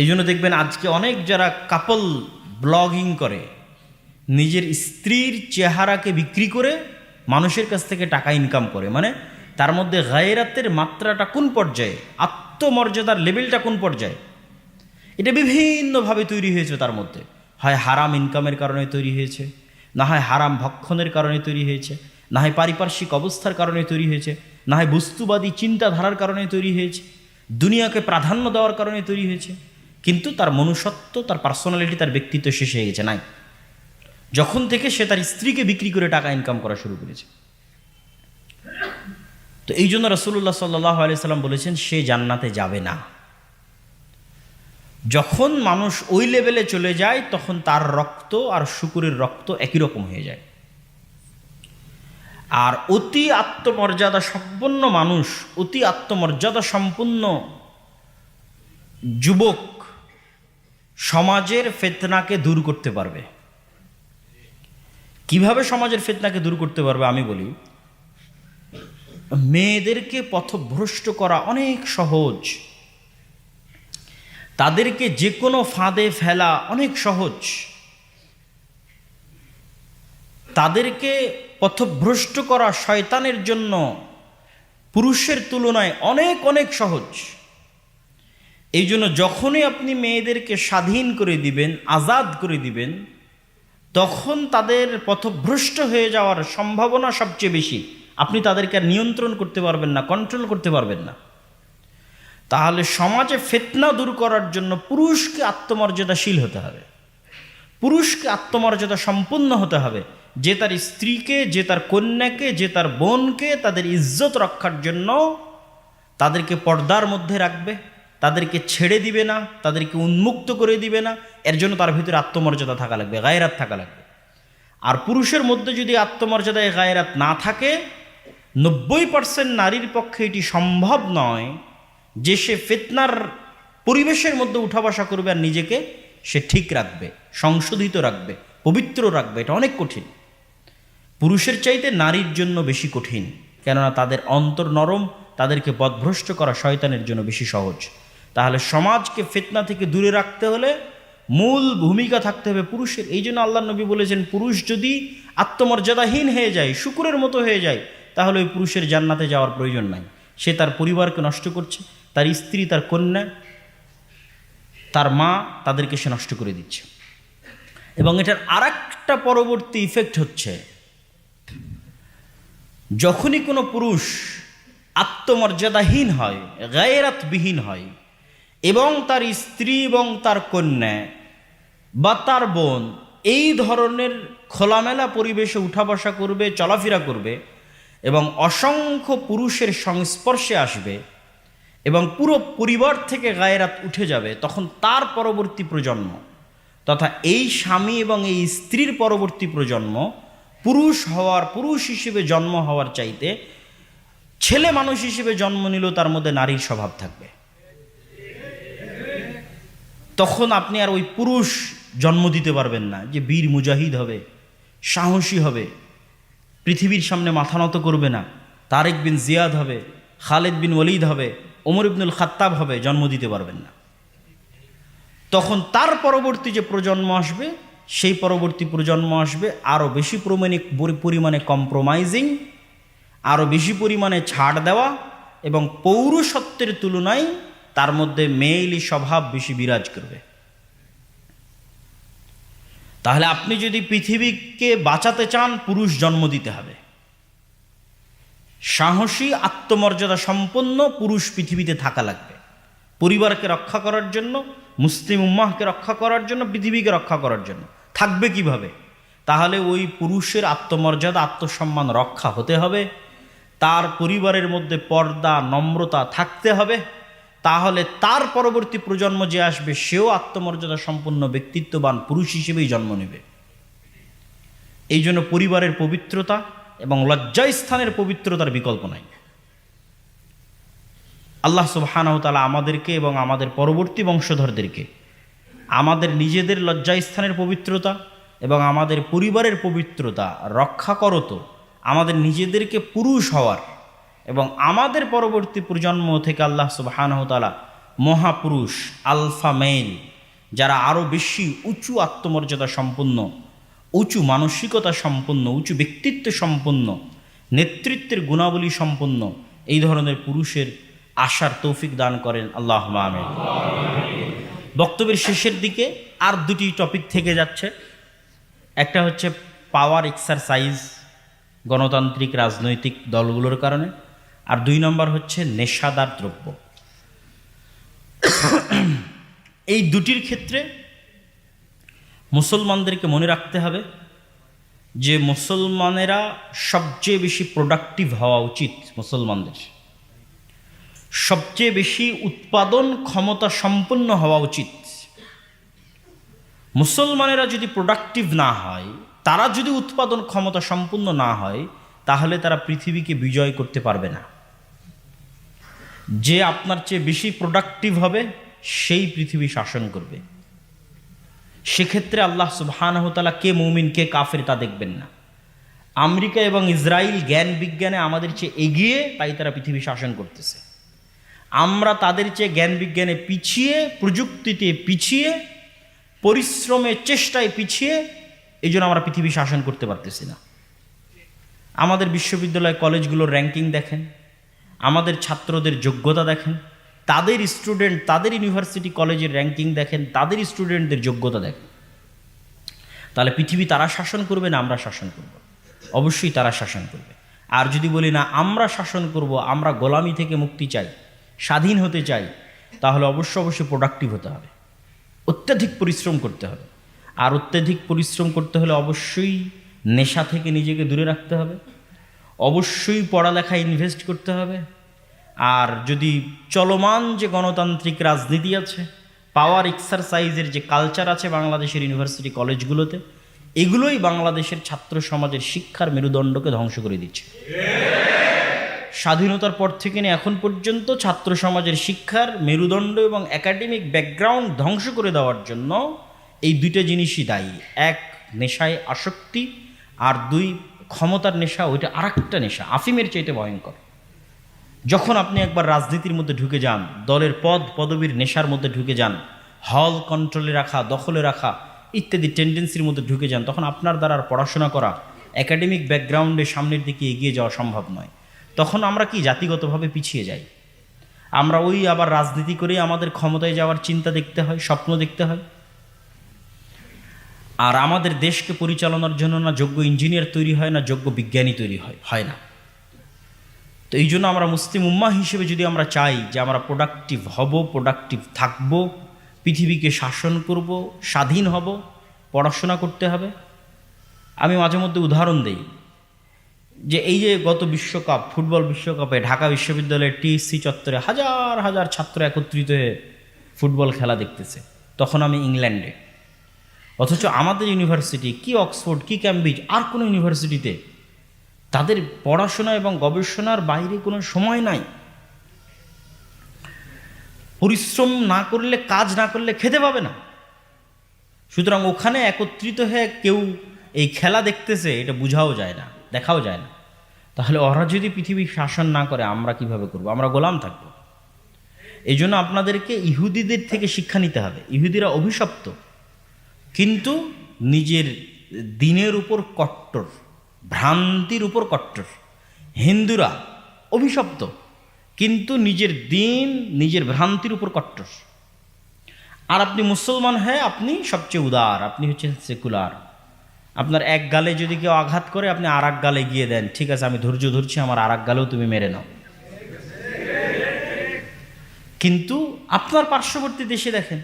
এই জন্য দেখবেন আজকে অনেক যারা কাপল ব্লগিং করে, নিজের স্ত্রীর চেহারাকে বিক্রি করে মানুষের কাছ থেকে টাকা ইনকাম করে, মানে তার মধ্যে গায়রাতের মাত্রাটা কোন পর্যায়ে, আত্মমর্যাদার লেভেলটা কোন পর্যায়ে, এটা বিভিন্নভাবে তৈরি হয়েছে। তার মধ্যে হয় হারাম ইনকামের কারণে তৈরি হয়েছে, না হয় হারাম ভক্ষণের কারণে তৈরি হয়েছে, না হয় পারিপার্শ্বিক অবস্থার কারণে তৈরি হয়েছে, না হয় বস্তুবাদী চিন্তাধারার কারণে তৈরি হয়েছে, দুনিয়াকে প্রাধান্য দেওয়ার কারণে তৈরি হয়েছে। কিন্তু তার মনুষ্যত্ব, তার পার্সোনালিটি, তার ব্যক্তিত্ব শেষ হয়ে গেছে, নাই। যখন থেকে সে তার স্ত্রীকে বিক্রি করে টাকা ইনকাম করা শুরু করেছে। তো এই জন্য রাসূলুল্লাহ সাল্লাল্লাহু আলাইহি সাল্লাম বলেছেন সে জান্নাতে যাবে না। যখন মানুষ ওই লেভেলে চলে যায় তখন তার রক্ত আর শুকুরের রক্ত একই রকম হয়ে যায়। আর অতি আত্মমর্যাদা সম্পন্ন মানুষ, অতি আত্মমর্যাদা সম্পন্ন যুবক সমাজের ফিতনাকে দূর করতে পারবে। কিভাবে সমাজের ফিতনাকে দূর করতে পারবে আমি বলি, মেয়েদেরকে পথভ্রষ্ট করা অনেক সহজ, তাদেরকে যে কোনো ফাঁদে ফেলা অনেক সহজ, তাদেরকে পথভ্রষ্ট করা শয়তানের জন্য পুরুষের তুলনায় অনেক অনেক সহজ। এই জন্য যখনই আপনি মেয়েদেরকে স্বাধীন করে দিবেন, আজাদ করে দিবেন, তখন তাদের পথভ্রষ্ট হয়ে যাওয়ার সম্ভাবনা সবচেয়ে বেশি। আপনি তাদেরকে আর নিয়ন্ত্রণ করতে পারবেন না, কন্ট্রোল করতে পারবেন না। তাহলে সমাজে ফিতনা দূর করার জন্য পুরুষকে আত্মমর্যাদাশীল হতে হবে, পুরুষকে আত্মমর্যাদা সম্পন্ন হতে হবে, যে তার স্ত্রীকে, যে তার কন্যাকে, যে তার বোনকে তাদের ইজ্জত রক্ষার জন্য তাদেরকে পর্দার মধ্যে রাখবে, তাদেরকে ছেড়ে দিবে না, তাদেরকে উন্মুক্ত করে দিবে না। এর জন্য তার ভিতরে আত্মমর্যাদা থাকা লাগবে, গায়রাত থাকা লাগবে। আর পুরুষের মধ্যে যদি আত্মমর্যাদায় গায়রাত না থাকে, 90% নারীর পক্ষে এটি সম্ভব নয় যে সে ফিতনার পরিবেশের মধ্যে উঠা বসা করবে আর নিজেকে সে ঠিক রাখবে, সংশোধিত রাখবে, পবিত্র রাখবে। এটা অনেক কঠিন, পুরুষের চাইতে নারীর জন্য বেশি কঠিন, কেননা তাদের অন্তর নরম, তাদেরকে পথভ্রষ্ট করা শয়তানের জন্য বেশি সহজ। তাহলে সমাজকে ফিতনা থেকে দূরে রাখতে হলে মূল ভূমিকা থাকতে হবে পুরুষের। এই জন্য আল্লাহ নবী বলেছেন, পুরুষ যদি আত্মমর্যাদাহীন হয়ে যায়, শূকরের মতো হয়ে যায়, তাহলে ওই পুরুষের জান্নাতে যাওয়ার প্রয়োজন নাই। সে তার পরিবারকে নষ্ট করছে, তার স্ত্রী, তার কন্যা, তার মা, তাদেরকে সে নষ্ট করে দিচ্ছে। এবং এটার আরেকটা পরবর্তী ইফেক্ট হচ্ছে, যখনই কোনো পুরুষ আত্মমর্যাদাহীন হয়, গায়রাতবিহীন হয়, এবং তার স্ত্রী এবং তার কন্যা বা তার বোন এই ধরনের খোলামেলা পরিবেশে উঠা বসা করবে, চলাফেরা করবে, এবং অসংখ্য পুরুষের সংস্পর্শে আসবে, এবং পুরো পরিবার থেকে গায়রাত উঠে যাবে, তখন তার পরবর্তী প্রজন্ম তথা এই স্বামী এবং এই স্ত্রীর পরবর্তী প্রজন্ম পুরুষ হিসেবে জন্ম হওয়ার চাইতে ছেলে মানুষ হিসেবে জন্ম নিলেও তার মধ্যে নারীর স্বভাব থাকবে। তখন আপনি আর ওই পুরুষ জন্ম দিতে পারবেন না যে বীর মুজাহিদ হবে, সাহসী হবে, পৃথিবীর সামনে মাথা নত করবে না, তারেক বিন জিয়াদ হবে, খালেদ বিন ওয়ালিদ হবে, ওমর ইবনুল খাত্তাব হবে, জন্ম দিতে পারবেন না। তখন তার পরবর্তী যে প্রজন্ম আসবে, সেই পরবর্তী প্রজন্ম আসবে আরও বেশি পরিমাণে কম্প্রোমাইজিং, আরও বেশি পরিমাণে ছাড় দেওয়া, এবং পৌরুষত্বের তুলনায় তার মধ্যে মেয়েলি স্বভাব বেশি বিরাজ করবে। তাহলে আপনি যদি পৃথিবীকে বাঁচাতে চান, পুরুষ জন্ম দিতে হবে। সাহসী, আত্মমর্যাদা সম্পন্ন পুরুষ পৃথিবীতে থাকা লাগবে, পরিবারকে রক্ষা করার জন্য, মুসলিম উম্মাহকে রক্ষা করার জন্য, পৃথিবীকে রক্ষা করার জন্য। থাকবে কিভাবে? তাহলে ওই পুরুষের আত্মমর্যাদা, আত্মসম্মান রক্ষা হতে হবে, তার পরিবারের মধ্যে পর্দা, নম্রতা থাকতে হবে। তাহলে তার পরবর্তী প্রজন্ম যে আসবে, সেও আত্মমর্যাদা সম্পন্ন ব্যক্তিত্ববান পুরুষ হিসেবেই জন্ম নেবে। এই জন্য পরিবারের পবিত্রতা এবং লজ্জাস্থানের পবিত্রতার বিকল্প নাই। আল্লাহ সুবহানাহু ওয়া তাআলা আমাদেরকে এবং আমাদের পরবর্তী বংশধরদেরকে আমাদের নিজেদের লজ্জাস্থানের পবিত্রতা এবং আমাদের পরিবারের পবিত্রতা রক্ষা করত, আমাদের নিজেদেরকে পুরুষ হওয়ার এবং আমাদের পরবর্তী প্রজন্ম থেকে আল্লাহ সুবহানাহু ওয়া তাআলা মহাপুরুষ, আলফা মেল, যারা আরও বেশি উঁচু আত্মমর্যাদা সম্পন্ন, উঁচু মানসিকতা সম্পন্ন, উঁচু ব্যক্তিত্ব সম্পন্ন, নেতৃত্বের গুণাবলী সম্পন্ন, এই ধরনের পুরুষের আশার তৌফিক দান করেন আল্লাহুম্মা আমিন। বক্তব্যের শেষের দিকে আর দুটি টপিক থেকে যাচ্ছে। একটা হচ্ছে পাওয়ার এক্সারসাইজ গণতান্ত্রিক রাজনৈতিক দলগুলোর কারণে, আর 2 নম্বর হচ্ছে নেশাদার দ্রব্য। এই দুটির ক্ষেত্রে মুসলমানদেরকে মনে রাখতে হবে যে মুসলমানেরা সবচেয়ে বেশি প্রোডাক্টিভ হওয়া উচিত। মুসলমানদের সবচেয়ে বেশি উৎপাদন ক্ষমতা সম্পন্ন হওয়া উচিত। মুসলমানেরা যদি প্রোডাক্টিভ না হয়, তারা যদি উৎপাদন ক্ষমতা সম্পন্ন না হয়, তাহলে তারা পৃথিবীকে বিজয় করতে পারবে না। যে আপনার চেয়ে বেশি প্রোডাক্টিভ হবে সেই পৃথিবী শাসন করবে। সেক্ষেত্রে আল্লাহ সুবহানাহু ওয়া তাআলা কে মুমিন কে কাফের তা দেখবেন না। আমেরিকা এবং ইসরায়েল জ্ঞান বিজ্ঞানে আমাদের চেয়ে এগিয়ে, তাই তারা পৃথিবী শাসন করতেছে। আমরা তাদের চেয়ে জ্ঞান বিজ্ঞানে পিছিয়ে, প্রযুক্তিতে পিছিয়ে, পরিশ্রমে চেষ্টায় পিছিয়ে, এই জন্য আমরা পৃথিবী শাসন করতে পারতেছি না। আমাদের বিশ্ববিদ্যালয় কলেজগুলোর র্যাঙ্কিং দেখেন, আমাদের ছাত্রদের যোগ্যতা দেখেন, তাদের স্টুডেন্ট, তাদের ইউনিভার্সিটি কলেজের র্যাঙ্কিং দেখেন, তাদের স্টুডেন্টদের যোগ্যতা দেখেন। তাহলে পৃথিবী তারা শাসন করবে না আমরা শাসন করব? অবশ্যই তারা শাসন করবে। আর যদি বলি না আমরা শাসন করব, আমরা গোলামি থেকে মুক্তি চাই, স্বাধীন হতে চাই, তাহলে অবশ্যই প্রোডাক্টিভ হতে হবে, অত্যাধিক পরিশ্রম করতে হবে। আর অত্যাধিক পরিশ্রম করতে হলে অবশ্যই নেশা থেকে নিজেকে দূরে রাখতে হবে, অবশ্যই পড়ালেখায় ইনভেস্ট করতে হবে। আর যদি চলমান যে গণতান্ত্রিক রাজনীতি আছে, পাওয়ার এক্সারসাইজের যে কালচার আছে বাংলাদেশের ইউনিভার্সিটি কলেজগুলোতে, এগুলোই বাংলাদেশের ছাত্র সমাজের শিক্ষার মেরুদণ্ডকে ধ্বংস করে দিচ্ছে। স্বাধীনতার পর থেকে নিয়ে এখন পর্যন্ত ছাত্র সমাজের শিক্ষার মেরুদণ্ড এবং একাডেমিক ব্যাকগ্রাউন্ড ধ্বংস করে দেওয়ার জন্য এই দুইটা জিনিসই দায়ী। এক, নেশায় আসক্তি, আর 2, ক্ষমতার নেশা। ওইটা আরেকটা নেশা, আফিমের চাইতে ভয়ঙ্কর। যখন আপনি একবার রাজনীতির মধ্যে ঢুকে যান, দলের পদ পদবীর নেশার মধ্যে ঢুকে যান, হল কন্ট্রোলে রাখা, দখলে রাখা ইত্যাদি টেন্ডেন্সির মধ্যে ঢুকে যান, তখন আপনার দ্বারা আর পড়াশোনা করা, একাডেমিক ব্যাকগ্রাউন্ডে সামনের দিকে এগিয়ে যাওয়া সম্ভব নয়। তখন আমরা কি জাতিগতভাবে পিছিয়ে যাই। আমরা ওই আবার রাজনীতি করেই আমাদের ক্ষমতায় যাওয়ার চিন্তা দেখতে হয়, স্বপ্ন দেখতে হয়। আর আমাদের দেশকে পরিচালনার জন্য না যোগ্য ইঞ্জিনিয়ার তৈরি হয়, না যোগ্য বিজ্ঞানী তৈরি হয় না। তো এই জন্য আমরা মুসলিম উম্মাহ হিসেবে যদি আমরা চাই যে আমরা প্রোডাক্টিভ হব, প্রোডাক্টিভ থাকব, পৃথিবীকে শাসন করব, স্বাধীন হব, পড়াশোনা করতে হবে। আমি মাঝে মধ্যে উদাহরণ দেই যে এই যে গত বিশ্বকাপ, ফুটবল বিশ্বকাপে ঢাকা বিশ্ববিদ্যালয়ের টিএসসি চত্বরে হাজার হাজার ছাত্র একত্রিত হয়ে ফুটবল খেলা দেখতেছে, তখন আমি ইংল্যান্ডে। অথচ আমাদের ইউনিভার্সিটি, কি অক্সফোর্ড, কি ক্যামব্রিজ, আর কোনো ইউনিভার্সিটিতে তাদের পড়াশোনা এবং গবেষণার বাইরে কোনো সময় নাই। পরিশ্রম না করলে, কাজ না করলে খেতে পাবে না। সুতরাং ওখানে একত্রিত হয়ে কেউ এই খেলা দেখতেছে, এটা বোঝাও যায় না, দেখাও যায় না। তাহলে ওরা যদি পৃথিবী শাসন না করে, আমরা কিভাবে করব? আমরা গোলাম থাকব। এই জন্য আপনাদেরকে ইহুদিদের থেকে শিক্ষা নিতে হবে। ইহুদিরা অভিশপ্ত, কিন্তু নিজের দিনের উপর কট্টর, ভ্রান্তির উপর কট্টর। হিন্দুরা অভিশপ্ত, কিন্তু নিজের দিন, নিজের ভ্রান্তির উপর কট্টর। আর আপনি মুসলমান, হ্যাঁ আপনি সবচেয়ে উদার, আপনি হচ্ছেন সেকুলার। আপনার এক গালে যদি কেউ আঘাত করে, আপনি আর এক গালে গিয়ে দেন, ঠিক আছে আমি ধৈর্য ধরছি, আমার আর এক গালেও তুমি মেরে নাও। কিন্তু আপনার পার্শ্ববর্তী দেশে দেখেন,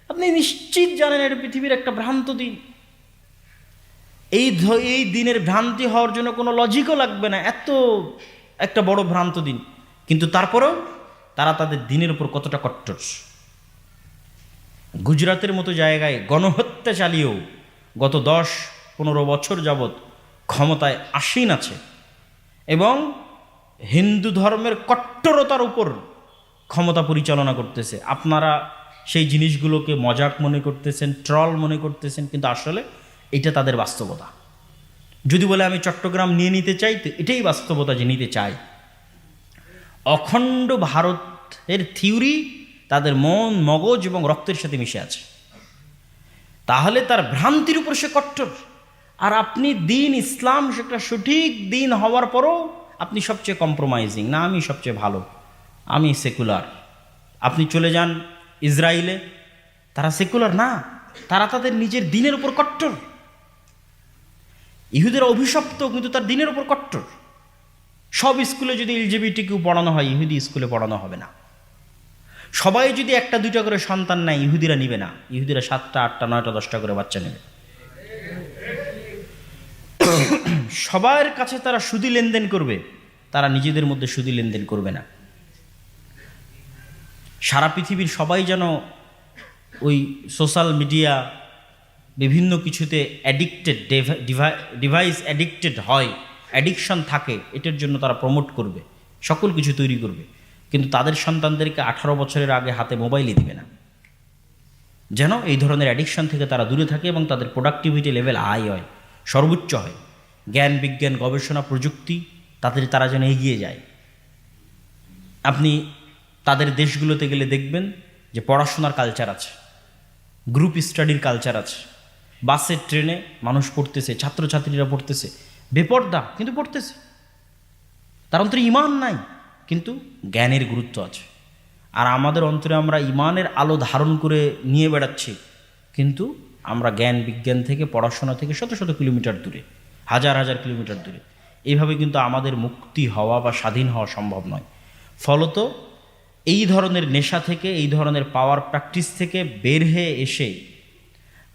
আপনি নিশ্চিত জানেন এটা পৃথিবীর একটা ভ্রান্ত দিন। এই দিনের ভ্রান্তি হওয়ার জন্য কোনো লজিকও লাগবে না, এত একটা বড় ভ্রান্ত দিন, কিন্তু তারপরেও তারা তাদের দিনের উপর কতটা কট্টর। গুজরাতের মতো জায়গায় গণহত্যা চালিয়েও গত 10-15 বছর যাবৎ ক্ষমতায় আসীন আছে এবং হিন্দু ধর্মের কট্টরতার উপর ক্ষমতা পরিচালনা করতেছে। আপনারা সেই জিনিসগুলোকে মজাক মনে করতেছেন, ট্রল মনে করতেছেন, কিন্তু আসলে এটা তাদের বাস্তবতা। যদি বলে আমি চট্টগ্রাম নিয়ে নিতে চাই, তো এটাই বাস্তবতা যে নিতে চাই। অখণ্ড ভারতের থিওরি তাদের মন, মগজ এবং রক্তের সাথে মিশে আছে, তাহলে তার ভ্রান্তির উপর সে কট্টর। আর আপনি দিন ইসলাম সেটা সঠিক দিন হওয়ার পরও আপনি সবচেয়ে কম্প্রোমাইজিং, না আমি সবচেয়ে ভালো, আমি সেকুলার। আপনি চলে যান ইসরায়েলে, তারা সেকুলার না, তারা তাদের নিজের দিনের উপর কট্টর। ইহুদিরা অভিশপ্ত, কিন্তু তার দিনের উপর কট্টর। সব স্কুলে যদি এলজিবিটিকিউ পড়ানো হয়, ইহুদি স্কুলে পড়ানো হবে না। সবাই যদি একটা দুইটা করে সন্তান নেয়, ইহুদিরা নিবে না। ইহুদিরা 7টা 8টা 9টা 10টা করে বাচ্চা নেবে। সবার কাছে তারা সুদি লেনদেন করবে, তারা নিজেদের মধ্যে সুদি লেনদেন করবে না। সারা পৃথিবীর সবাই যেন ওই সোশ্যাল মিডিয়া বিভিন্ন কিছুতে অ্যাডিক্টেড, ডিভাইস অ্যাডিক্টেড হয়, অ্যাডিকশন থাকে, এটার জন্য তারা প্রমোট করবে, সকল কিছু তৈরি করবে, কিন্তু তাদের সন্তানদেরকে 18 বছরের আগে হাতে মোবাইলই দিবে না, যেন এই ধরনের অ্যাডিকশন থেকে তারা দূরে থাকে এবং তাদের প্রোডাক্টিভিটি লেভেল হাই হয়, সর্বোচ্চ হয়। জ্ঞান, বিজ্ঞান, গবেষণা, প্রযুক্তি তারা যেন এগিয়ে যায়। আপনি তাদের দেশগুলোতে গেলে দেখবেন যে পড়াশোনার কালচার আছে, গ্রুপ স্টাডির কালচার আছে, বাসে ট্রেনে মানুষ পড়তেছে, ছাত্রছাত্রীরা পড়তেছে, বেপর্দা কিন্তু পড়তেছে। তার অন্তরে ইমান নাই, কিন্তু জ্ঞানের গুরুত্ব আছে। আর আমাদের অন্তরে আমরা ইমানের আলো ধারণ করে নিয়ে বেড়াচ্ছি, কিন্তু আমরা জ্ঞান বিজ্ঞান থেকে, পড়াশোনা থেকে শত শত কিলোমিটার দূরে, হাজার হাজার কিলোমিটার দূরে। এইভাবে কিন্তু আমাদের মুক্তি হওয়া বা স্বাধীন হওয়া সম্ভব নয়। ফলত এই ধরনের নেশা থেকে, এই ধরনের পাওয়ার প্র্যাকটিস থেকে বের হয়ে এসে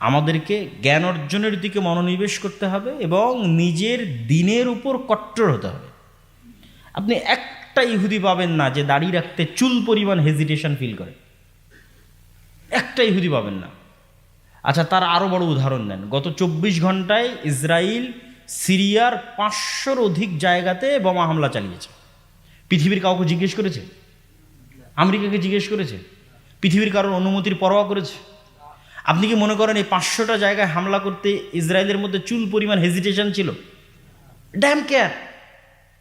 আমাদেরকে জ্ঞান অর্জনের দিকে মনোনিবেশ করতে হবে এবং নিজের দিনের উপর কট্টর হতে হবে। আপনি একটা ইহুদি পাবেন না যে দাড়ি রাখতে চুল পরিমাণ হেজিটেশন ফিল করে, একটা ইহুদি পাবেন না। আচ্ছা, তার আরও বড় উদাহরণ নেন। গত 24 ঘন্টায় ইসরায়েল সিরিয়ার 500-র অধিক জায়গাতে বোমা হামলা চালিয়েছে। পৃথিবীর কাউকে জিজ্ঞেস করেছে? আমেরিকাকে জিজ্ঞেস করেছে? পৃথিবীর কারোর অনুমতির পরোয়া করেছে? আপনি কি মনে করেন এই 500টা জায়গায় হামলা করতে ইসরায়েলের মধ্যে চুল পরিমাণ হেজিটেশন ছিল? ড্যাম কেয়ার,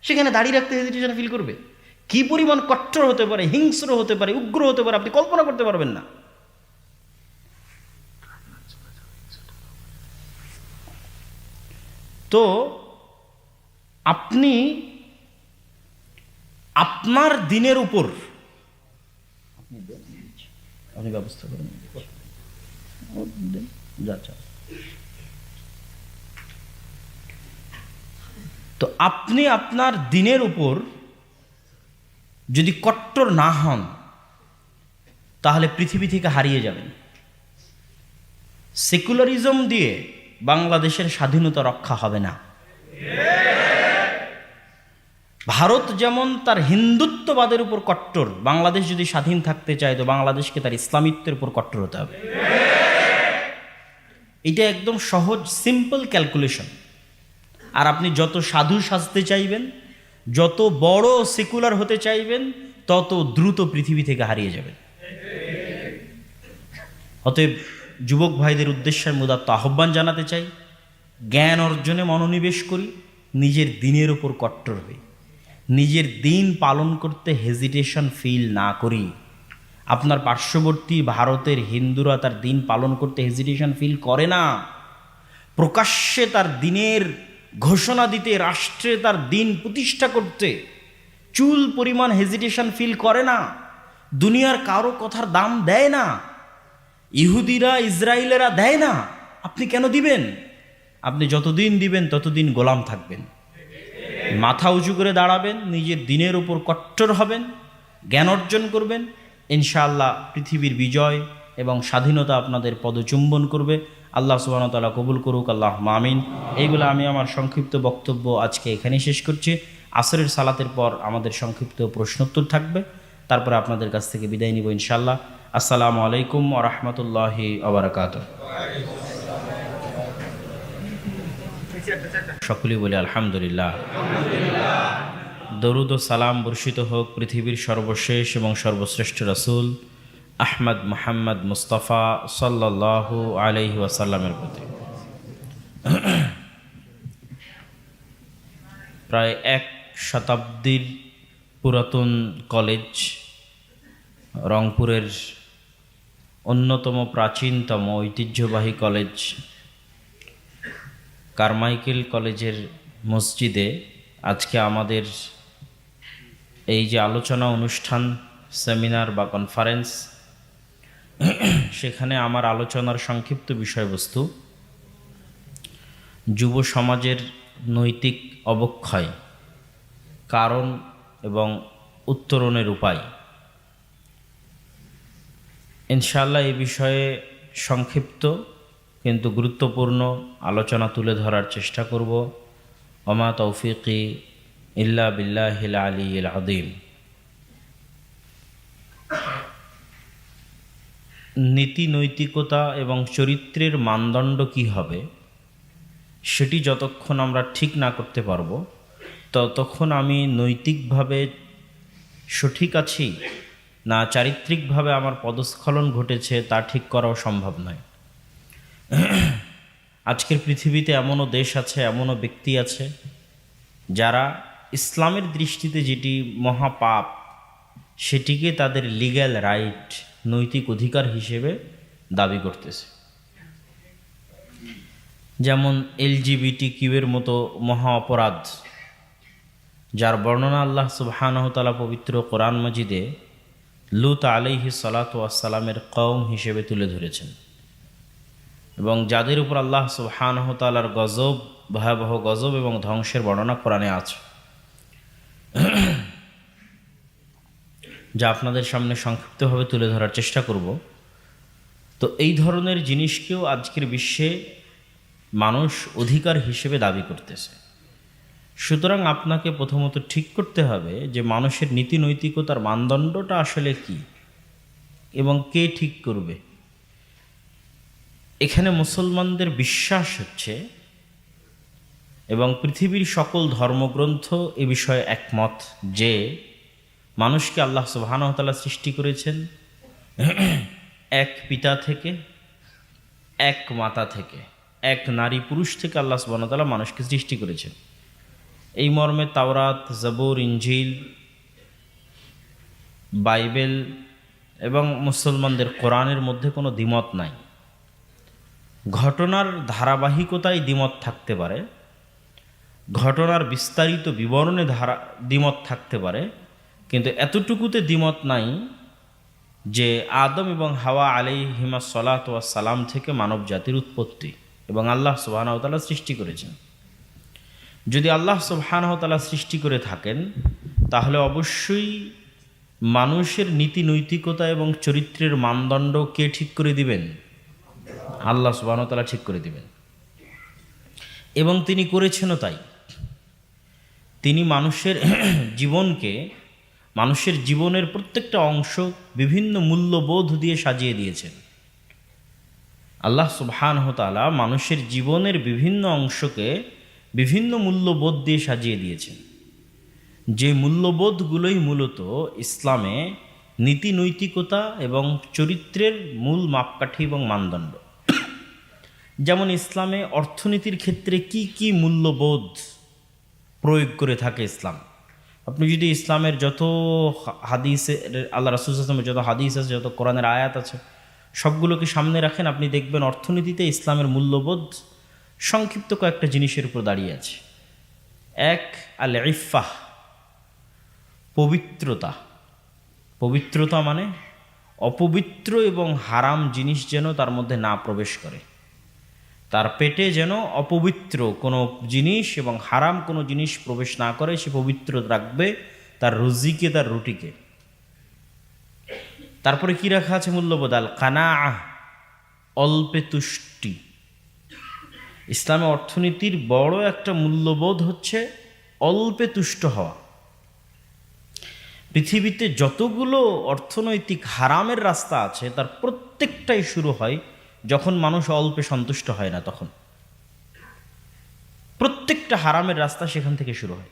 সেখানে দাঁড়িয়ে রাখতে হেজিটেশন ফিল করবে? কি পরিমাণ কট্টর হতে পারে, হিংস্র হতে পারে, উগ্র হতে পারে, আপনি কল্পনা করতে পারবেন না। তো আপনি আপনার দিনের উপর আপনি ব্যবস্থা করেন, তো আপনি আপনার দিনের উপর যদি কট্টর না হন, তাহলে পৃথিবী থেকে হারিয়ে যাবেন। সেকুলারিজম দিয়ে বাংলাদেশের স্বাধীনতা রক্ষা হবে না। ভারত যেমন তার হিন্দুত্ববাদের উপর কট্টর, বাংলাদেশ যদি স্বাধীন থাকতে চায় তো বাংলাদেশকে তার ইসলামিত্বের উপর কট্টর হতে হবে। এটা একদম সহজ, সিম্পল ক্যালকুলেশন। আর আপনি যত সাধু সাজতে চাইবেন, যত বড় সেকুলার হতে চাইবেন, তত দ্রুত পৃথিবী থেকে হারিয়ে যাবেন। অতএব যুবক ভাইদের উদ্দেশ্যের মুদাত্ত আহ্বান জানাতে চাই, জ্ঞান অর্জনে মনোনিবেশ করি, নিজের দিনের উপর কট্টর হই, নিজের দিন পালন করতে হেজিটেশন ফিল না করি। আপনার পার্শ্ববর্তী ভারতের হিন্দুরা তার দিন পালন করতে হেজিটেশন ফিল করে না, প্রকাশ্যে তার দিনের ঘোষণা দিতে, রাষ্ট্রে তার দিন প্রতিষ্ঠা করতে চুল পরিমাণ হেজিটেশন ফিল করে না, দুনিয়ার কারো কথার দাম দেয় না। ইহুদিরা, ইসরায়েলেরা দেয় না, আপনি কেন দিবেন? আপনি যতদিন দিবেন ততদিন গোলাম থাকবেন। মাথা উঁচু করে দাঁড়াবেন, নিজের দিনের উপর কট্টর হবেন, জ্ঞান অর্জন করবেন, ইনশাআল্লাহ পৃথিবীর বিজয় এবং স্বাধীনতা আপনাদের পদচুম্বন করবে। আল্লাহ সুবহানাহু ওয়া তাআলা কবুল করুক, আল্লাহুম্মা আমিন। এইগুলো আমি আমার সংক্ষিপ্ত বক্তব্য আজকে এখানেই শেষ করছি। আসরের সালাতের পর আমাদের সংক্ষিপ্ত প্রশ্নোত্তর থাকবে, তারপরে আপনাদের কাছ থেকে বিদায় নিব ইনশাআল্লাহ। আসসালামু আলাইকুম ওয়া রাহমাতুল্লাহি ওয়া বারাকাতুহু। সকলেই বলি আলহামদুলিল্লাহ। দরুদ ও সালাম বর্ষিত হোক পৃথিবীর সর্বশেষ এবং সর্বশ্রেষ্ঠ রাসূল আহমদ মুহাম্মদ মুস্তাফা সাল্লাল্লাহু আলাইহি ওয়াসাল্লামের প্রতি। প্রায় 1 শতাব্দীর পুরাতন কলেজ, রংপুরের অন্যতম প্রাচীনতম ঐতিহ্যবাহী কলেজ কারমাইকেল কলেজের মসজিদে আজকে আমাদের এই যে আলোচনা অনুষ্ঠান, সেমিনার বা কনফারেন্স, সেখানে আমার আলোচনার সংক্ষিপ্ত বিষয়বস্তু যুব সমাজের নৈতিক অবক্ষয়, কারণ এবং উত্তরণের উপায়। ইনশাআল্লাহ এই বিষয়ে সংক্ষিপ্ত কিন্তু গুরুত্বপূর্ণ আলোচনা তুলে ধরার চেষ্টা করব। ওমা তৌফিকি ইল্লা বিল্লাহিল আলিয়্যিল আযীম। নীতি নৈতিকতা এবং চরিত্রের মানদণ্ড কি হবে, সেটি যতক্ষণ আমরা ঠিক না করতে পারবো ততক্ষণ আমি নৈতিকভাবে সঠিক আছি না চারিত্রিকভাবে আমার পদস্খলন ঘটেছে তা ঠিক করাও সম্ভব নয়। আজকের পৃথিবীতে এমনও দেশ আছে, এমনও ব্যক্তি আছে যারা ইসলামের দৃষ্টিতে যেটি মহাপাপ সেটিকে তাদের লিগ্যাল রাইট, নৈতিক অধিকার হিসেবে দাবি করতেছে। যেমন LGBTQ এর মতো মহা অপরাধ, যার বর্ণনা আল্লাহ সুবহানাহু ওয়া তাআলা পবিত্র কোরআন মাজিদে লূত আলাইহিস সালাতু ওয়াস সালামের কওম হিসেবে তুলে ধরেছেন, এবং যাদের উপর আল্লাহ সুবহানাহু ওয়া তাআলার গজব, ভয়াবহ গজব এবং ধ্বংসের বর্ণনা কোরআনে আছে, যা আপনাদের সামনে সংক্ষিপ্তভাবে তুলে ধরার চেষ্টা করব। তো এই ধরনের জিনিসকেও আজকের বিশ্বে মানুষ অধিকার হিসেবে দাবি করতেছে। সুতরাং আপনাকে প্রথমত ঠিক করতে হবে যে মানুষের নীতি নৈতিকতার মানদণ্ডটা আসলে কি এবং কে ঠিক করবে। এখানে মুসলমানদের বিশ্বাস হচ্ছে, এবং পৃথিবীর সকল ধর্মগ্রন্থ এ বিষয়ে একমত, যে মানুষকে আল্লাহ সুবহানাহু ওয়া তাআলা সৃষ্টি করেছেন এক পিতা থেকে, এক মাতা থেকে, এক নারী পুরুষ থেকে আল্লাহ সুবহানাহু ওয়া তাআলা মানুষকে সৃষ্টি করেছেন। এই মর্মে তাওরাত, জবুর, ইনজিল, বাইবেল এবং মুসলমানদের কোরআনের মধ্যে কোনো দ্বিমত নাই। ঘটনার ধারাবাহিকতায় দ্বিমত থাকতে পারে, ঘটনার বিস্তারিত বিবরণে দ্বিমত থাকতে পারে, কিন্তু এতটুকুতে দ্বিমত নাই যে আদম এবং হাওয়া আলাইহিমাস সালাতু ওয়াস সালাম থেকে মানব জাতির উৎপত্তি এবং আল্লাহ সুবহানাহু ওয়া তাআলা সৃষ্টি করেছেন। যদি আল্লাহ সুবহানাহু ওয়া তাআলা সৃষ্টি করে থাকেন, তাহলে অবশ্যই মানুষের নীতি নৈতিকতা এবং চরিত্রের মানদণ্ড কে ঠিক করে দিবেন? আল্লাহ সুবহানাহু ওয়া তাআলা ঠিক করে দিবেন, এবং তিনি করেছেনও তাই। তিনি মানুষের জীবনকে, মানুষের জীবনের প্রত্যেকটা অংশ বিভিন্ন মূল্যবোধ দিয়ে সাজিয়ে দিয়েছেন। আল্লাহ সুবহানাহু ওয়া তাআলা মানুষের জীবনের বিভিন্ন অংশকে বিভিন্ন মূল্যবোধ দিয়ে সাজিয়ে দিয়েছেন, যে মূল্যবোধগুলোই মূলত ইসলামে নীতি নৈতিকতা এবং চরিত্রের মূল মাপকাঠি এবং মানদণ্ড। যেমন ইসলামে অর্থনীতির ক্ষেত্রে কি কি মূল্যবোধ প্রয়োগ করে থাকে ইসলাম। আপনি যদি ইসলামের যত হাদিসে, আল্লাহ রাসূল সাল্লাল্লাহু আলাইহি ওয়াসাল্লামের যত হাদিস আছে, যত কোরআনের আয়াত আছে, সবগুলোকে সামনে রাখেন, আপনি দেখবেন অর্থনীতিতে ইসলামের মূল্যবোধ সংক্ষিপ্ত কয়েকটা জিনিসের উপর দাঁড়িয়ে আছে। এক, আল ইফাহ, পবিত্রতা। পবিত্রতা মানে অপবিত্র এবং হারাম জিনিস যেন তার মধ্যে না প্রবেশ করে, তার পেটে যেন অপবিত্র কোনো জিনিস এবং হারাম কোনো জিনিস প্রবেশ না করে, সে পবিত্র রাখবে তার রুজিকে, তার রুটিকে। তারপরে কি রাখা আছে মূল্যবোধ? আল কানাআহ, অল্পে তুষ্টি। ইসলামে অর্থনীতির বড় একটা মূল্যবোধ হচ্ছে অল্পে তুষ্ট হওয়া। পৃথিবীতে যতগুলো অর্থনৈতিক হারামের রাস্তা আছে, তার প্রত্যেকটাই শুরু হয় যখন মানুষ অল্পে সন্তুষ্ট হয় না, তখন প্রত্যেকটা হারামের রাস্তা সেখান থেকে শুরু হয়।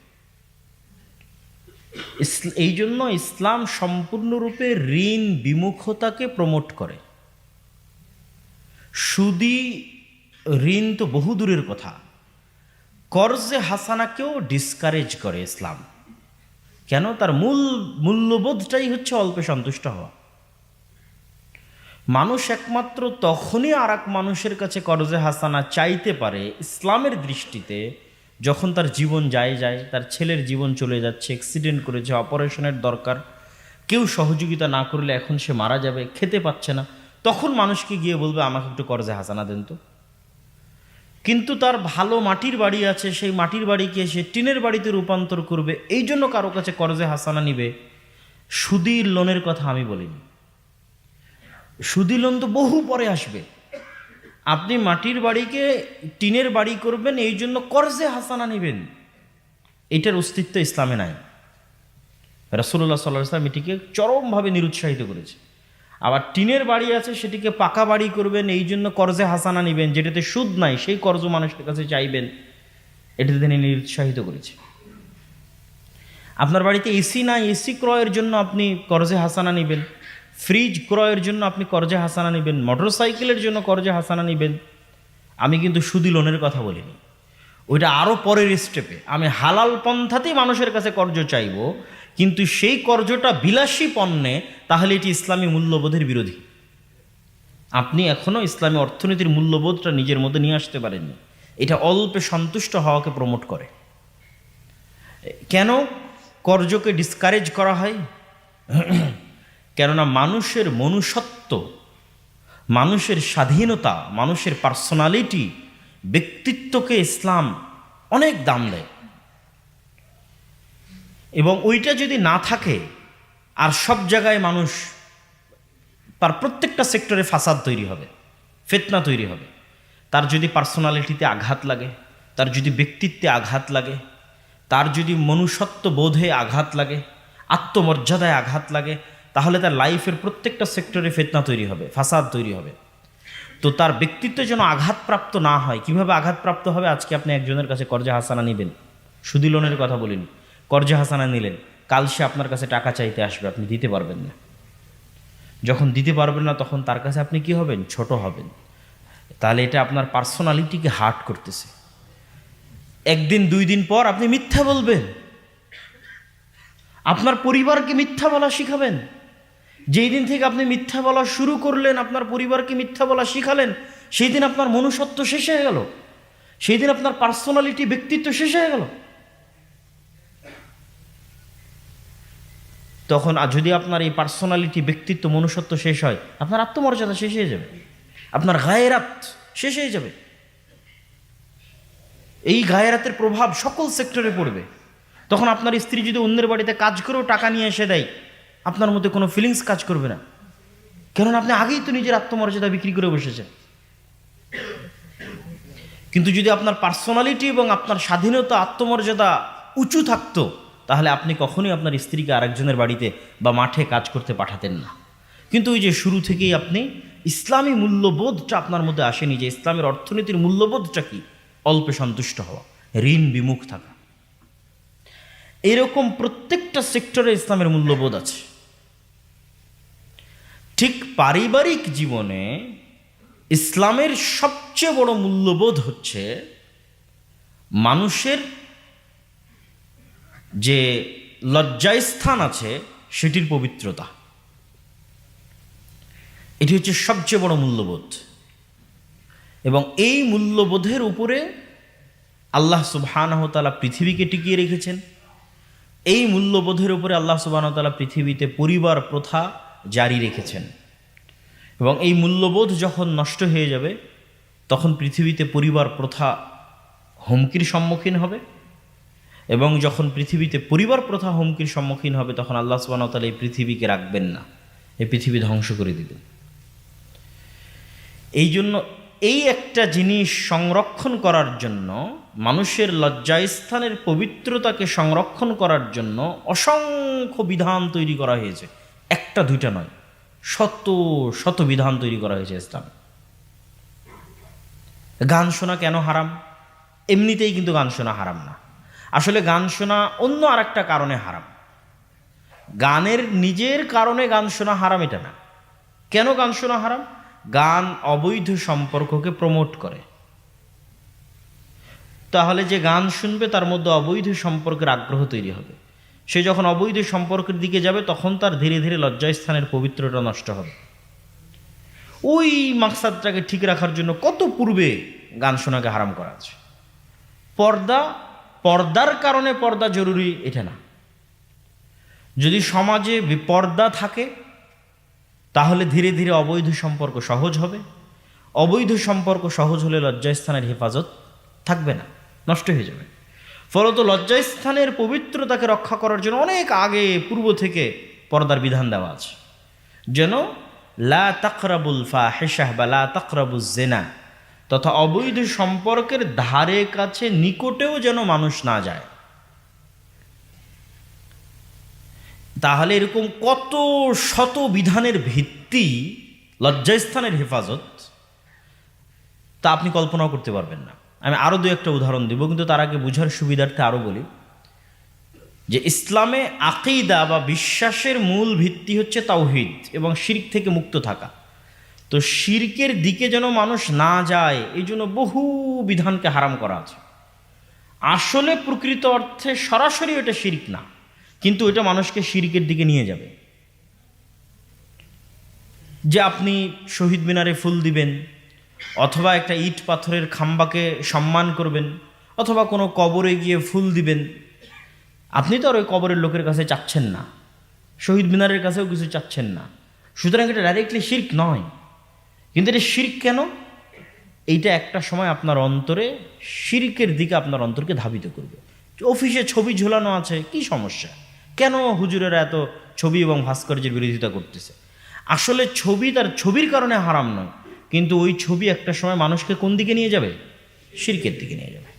এই জন্য ইসলাম সম্পূর্ণরূপে ঋণ বিমুখতাকে প্রমোট করে। সুদী ঋণ তো বহু দূরের কথা, কর্জে হাসানাকেও ডিসকারেজ করে ইসলাম। কেন? তার মূল্যবোধটাই হচ্ছে অল্পে সন্তুষ্ট হওয়া। মানুষ একমাত্র তখনই আর এক মানুষের কাছে কর্জে হাসানা চাইতে পারে ইসলামের দৃষ্টিতে, যখন তার জীবন যায়, তার ছেলের জীবন চলে যাচ্ছে, অ্যাক্সিডেন্ট করেছে, অপারেশনের দরকার, কেউ সহযোগিতা না করলে এখন সে মারা যাবে, খেতে পাচ্ছে না, তখন মানুষকে গিয়ে বলবে আমাকে একটু কর্জে হাসানা দেন তো। কিন্তু তার ভালো মাটির বাড়ি আছে, সেই মাটির বাড়িকে সে টিনের বাড়িতে রূপান্তর করবে, এই জন্য কারো কাছে কর্জে হাসানা নিবে। সুদী লোনের কথা আমি বলিনি, সুদী লোন তো বহু পরে আসবে। আপনি মাটির বাড়িকে টিনের বাড়ি করবেন, এই জন্য কর্জে হাসানা নেবেন, এটার অস্তিত্ব ইসলামে নাই। রাসূলুল্লাহ সাল্লাল্লাহু আলাইহি ওয়াসাল্লাম এটিকে চরমভাবে নিরুৎসাহিত করেছে। আবার টিনের বাড়ি আছে, সেটিকে পাকা বাড়ি করবেন, এই জন্য কর্জে হাসানা নেবেন, যেটাতে সুদ নাই, সেই কর্জ মানুষের কাছে চাইবেন, এটাতে তিনি নিরুৎসাহিত করেছে। আপনার বাড়িতে এসি নাই, এসি ক্রয়ের জন্য আপনি কর্জে হাসানা নেবেন, ফ্রিজ ক্রয়ের জন্য আপনি কর্জে হাসানা নেবেন, মোটরসাইকেলের জন্য কর্জে হাসানা নেবেন। আমি কিন্তু সুদী লোনের কথা বলিনি, ওইটা আরও পরের স্টেপে। আমি হালাল পন্থাতেই মানুষের কাছে কর্জ চাইব, কিন্তু সেই কর্জটা বিলাসী পণ্যে, তাহলে এটি ইসলামী মূল্যবোধের বিরোধী। আপনি এখনও ইসলামী অর্থনীতির মূল্যবোধটা নিজের মধ্যে নিয়ে আসতে পারেননি। এটা অল্পে সন্তুষ্ট হওয়াকে প্রমোট করে। কেন কর্জকে ডিসকারেজ করা হয়? কেননা মানুষের মনুষ্যত্ব, মানুষের স্বাধীনতা, মানুষের পার্সোনালিটি, ব্যক্তিত্বকে ইসলাম অনেক দাম দেয়। এবং ওইটা যদি না থাকে, আর সব জায়গায় মানুষ, তার প্রত্যেকটা সেক্টরে ফাসাদ তৈরি হবে, ফিতনা তৈরি হবে। তার যদি পার্সোনালিটিতে আঘাত লাগে, তার যদি ব্যক্তিত্বে আঘাত লাগে, তার যদি মনুষ্যত্ব বোধে আঘাত লাগে, আত্মমর্যাদায় আঘাত লাগে, তাহলে তার লাইফের প্রত্যেকটা সেক্টরে ফিতনা তৈরি হবে, ফাসাদ তৈরি হবে। তো তার ব্যক্তিত্ব যেন আঘাতপ্রাপ্ত না হয়। কিভাবে আঘাতপ্রাপ্ত হবে? আজকে আপনি একজনের কাছে কর্জে হাসানা নেবেন, সুদী লোনের কথা বলিনি, কর্জে হাসানা নিলেন, কাল সে আপনার কাছে টাকা চাইতে আসবে, আপনি দিতে পারবেন না। যখন দিতে পারবেন না, তখন তার কাছে আপনি কি হবেন? ছোট হবেন। তাহলে এটা আপনার পার্সোনালিটিকে হার্ট করতেছে। একদিন দুই দিন পর আপনি মিথ্যা বলবেন, আপনার পরিবারকে মিথ্যা বলা শিখাবেন। যেই দিন থেকে আপনি মিথ্যা বলা শুরু করলেন, আপনার পরিবারকে মিথ্যা বলা শিখালেন, সেই দিন আপনার মনুষ্যত্ব শেষ হয়ে গেল, সেই দিন আপনার পার্সোনালিটি, ব্যক্তিত্ব শেষ হয়ে গেল। তখন যদি আপনার এই পার্সোনালিটি, ব্যক্তিত্ব, মনুষ্যত্ব শেষ হয়, আপনার আত্মমর্যাদা শেষ হয়ে যাবে, আপনার গায়রাত শেষ হয়ে যাবে। এই গায়রাতের প্রভাব সকল সেক্টরে পড়বে। তখন আপনার স্ত্রী যদি অন্যের বাড়িতে কাজ করেও টাকা নিয়ে এসে দেয়, আপনার মধ্যে কোনো ফিলিংস কাজ করবে না, কেননা আপনি আগেই তো নিজের আত্মমর্যাদা বিক্রি করে বসেছেন। কিন্তু যদি আপনার পার্সোনালিটি এবং আপনার স্বাধীনতা, আত্মমর্যাদা উঁচু থাকতো, তাহলে আপনি কখনোই আপনার স্ত্রীকে আরেকজনের বাড়িতে বা মাঠে কাজ করতে পাঠাতেন না। কিন্তু ওই যে শুরু থেকেই আপনি ইসলামী মূল্যবোধটা আপনার মধ্যে আসেনি, যে ইসলামের অর্থনীতির মূল্যবোধটা কি? অল্পে সন্তুষ্ট হওয়া, ঋণ বিমুখ থাকা। এরকম প্রত্যেকটা সেক্টরে ইসলামের মূল্যবোধ আছে। ঠিক পারিবারিক জীবনে ইসলামের সবচেয়ে বড় মূল্যবোধ হচ্ছে মানুষের যে লজ্জাস্থান আছে সেটির পবিত্রতা। এটি হচ্ছে সবচেয়ে বড় মূল্যবোধ। এবং এই মূল্যবোধের উপরে আল্লাহ সুবহানাহু ওয়া তাআলা পৃথিবীকে টিকিয়ে রেখেছেন। এই মূল্যবোধের উপরে আল্লাহ সুবহানাহু ওয়া তাআলা পৃথিবীতে পরিবার প্রথা জারি রেখেছেন। এবং এই মূল্যবোধ যখন নষ্ট হয়ে যাবে, তখন পৃথিবীতে পরিবার প্রথা হুমকির সম্মুখীন হবে। এবং যখন পৃথিবীতে পরিবার প্রথা হুমকির সম্মুখীন হবে, তখন আল্লাহ সুবহানাহু ওয়া তাআলা এই পৃথিবীকে রাখবেন না, এই পৃথিবী ধ্বংস করে দিবেন। এই জন্য এই একটা জিনিস সংরক্ষণ করার জন্য, মানুষের লজ্জাস্থানের পবিত্রতাকে সংরক্ষণ করার জন্য অসংখ্য বিধান তৈরি করা হয়েছে। একটা দুইটা নয়, শত শত বিধান তৈরি করা হয়েছে ইসলাম। গান শোনা কেন হারাম? এমনিতেই কিন্তু গান শোনা হারাম না। আসলে গান শোনা অন্য আর একটা কারণে হারাম। গানের নিজের কারণে গান শোনা হারাম এটা না। কেন গান শোনা হারাম? গান অবৈধ সম্পর্ককে প্রমোট করে। তাহলে যে গান শুনবে তার মধ্যে অবৈধ সম্পর্কের আগ্রহ তৈরি হবে। সে যখন অবৈধ সম্পর্কের দিকে যাবে, তখন তার ধীরে ধীরে লজ্জাস্থানের পবিত্রতা নষ্ট হবে। ওই মাকসাদটাকে ঠিক রাখার জন্য কত পূর্বে গান শোনাকে হারাম করা আছে। পর্দার কারণে পর্দা জরুরি এটা না। যদি সমাজে বেপর্দা থাকে তাহলে ধীরে ধীরে অবৈধ সম্পর্ক সহজ হবে। অবৈধ সম্পর্ক সহজ হলে লজ্জাস্থানের হেফাজত থাকবে না, নষ্ট হয়ে যাবে। ফলত লজ্জাস্থানের পবিত্রতাকে রক্ষা করার জন্য অনেক আগে পূর্ব থেকে পর্দার বিধান দেওয়া আছে, যেন লা তাকরাবুল ফাহিশাহ বা লা তাকরাবুজ জিনা, তথা অবৈধ সম্পর্কের ধারে কাছে নিকটেও যেন মানুষ না যায়। তাহলে এরকম কত শত বিধানের ভিত্তি লজ্জাস্থানের হেফাজত, তা আপনি কল্পনাও করতে পারবেন না। আমি আরও দু একটা উদাহরণ দেব, কিন্তু তার আগে বুঝার সুবিধার্থে আরও বলি যে ইসলামে আকীদা বা বিশ্বাসের মূল ভিত্তি হচ্ছে তাওহীদ এবং শিরক থেকে মুক্ত থাকা। তো শিরকের দিকে যেন মানুষ না যায় এই জন্য বহু বিধানকে হারাম করা আছে। আসলে প্রকৃত অর্থে সরাসরি এটা শিরক না, কিন্তু এটা মানুষকে শিরকের দিকে নিয়ে যাবে। যে আপনি শহীদ মিনারে ফুল দিবেন, অথবা একটা ইট পাথরের খাম্বাকে সম্মান করবেন, অথবা কোনো কবরে গিয়ে ফুল দিবেন, আপনি তো আর ওই কবরের লোকের কাছে চাচ্ছেন না, শহীদ মিনারের কাছেও কিছু চাচ্ছেন না। সুতরাং এটা ডাইরেক্টলি শিরক নয়। কিন্তু এটা শিরক কেন? এইটা একটা সময় আপনার অন্তরে শিরকের দিকে আপনার অন্তরকে ধাবিত করবে। অফিসে ছবি ঝোলানো আছে, কি সমস্যা? কেন হুজুরেরা এত ছবি এবং ভাস্কর্যের বিরোধিতা করতেছে? আসলে ছবি তার ছবির কারণে হারাম নয়, কিন্তু ওই ছবি একটা সময় মানুষকে কোন দিকে নিয়ে যাবে? শিরকের দিকে নিয়ে যাবে।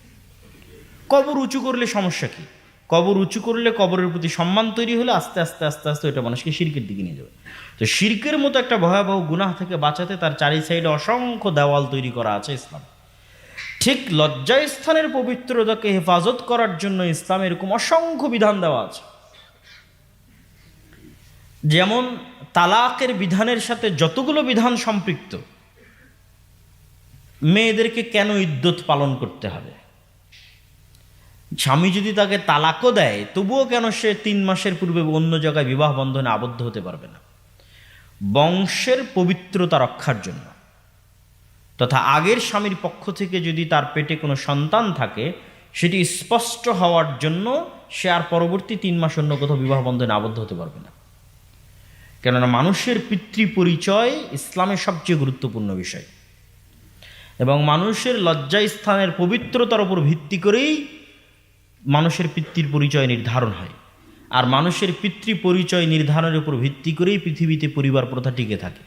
কবর উঁচু করলে সমস্যা কি? কবর উঁচু করলে কবরের প্রতি সম্মান তৈরি হলে আস্তে আস্তে আস্তে আস্তে ওইটা মানুষকে শিরকের দিকে নিয়ে যাবে। তো শিরকের মতো একটা ভয়াবহ গুনাহ থেকে বাঁচাতে তার চারি সাইডে অসংখ্য দেওয়াল তৈরি করা আছে ইসলাম। ঠিক লজ্জাস্থানের পবিত্রতাকে হেফাজত করার জন্য ইসলাম এরকম অসংখ্য বিধান দেওয়া আছে। যেমন তালাকের বিধানের সাথে যতগুলো বিধান সম্পৃক্ত, মেয়েদেরকে কেন ইদ্যত পালন করতে হবে, স্বামী যদি তাকে তালাকও দেয় তবুও কেন সে 3 মাসের পূর্বে অন্য জায়গায় বিবাহ বন্ধনে আবদ্ধ হতে পারবে না? বংশের পবিত্রতা রক্ষার জন্য, তথা আগের স্বামীর পক্ষ থেকে যদি তার পেটে কোনো সন্তান থাকে সেটি স্পষ্ট হওয়ার জন্য সে আর পরবর্তী 3 মাস অন্য কোথাও বিবাহ বন্ধনে আবদ্ধ হতে পারবে না। কেননা মানুষের পিতৃ পরিচয় ইসলামের সবচেয়ে গুরুত্বপূর্ণ বিষয়, এবং মানুষের লজ্জাস্থানের পবিত্রতার উপর ভিত্তি করেই মানুষের পিতৃর পরিচয় নির্ধারণ হয়। আর মানুষের পিতৃ পরিচয় নির্ধারণের উপর ভিত্তি করেই পৃথিবীতে পরিবার প্রথা টিকে থাকে।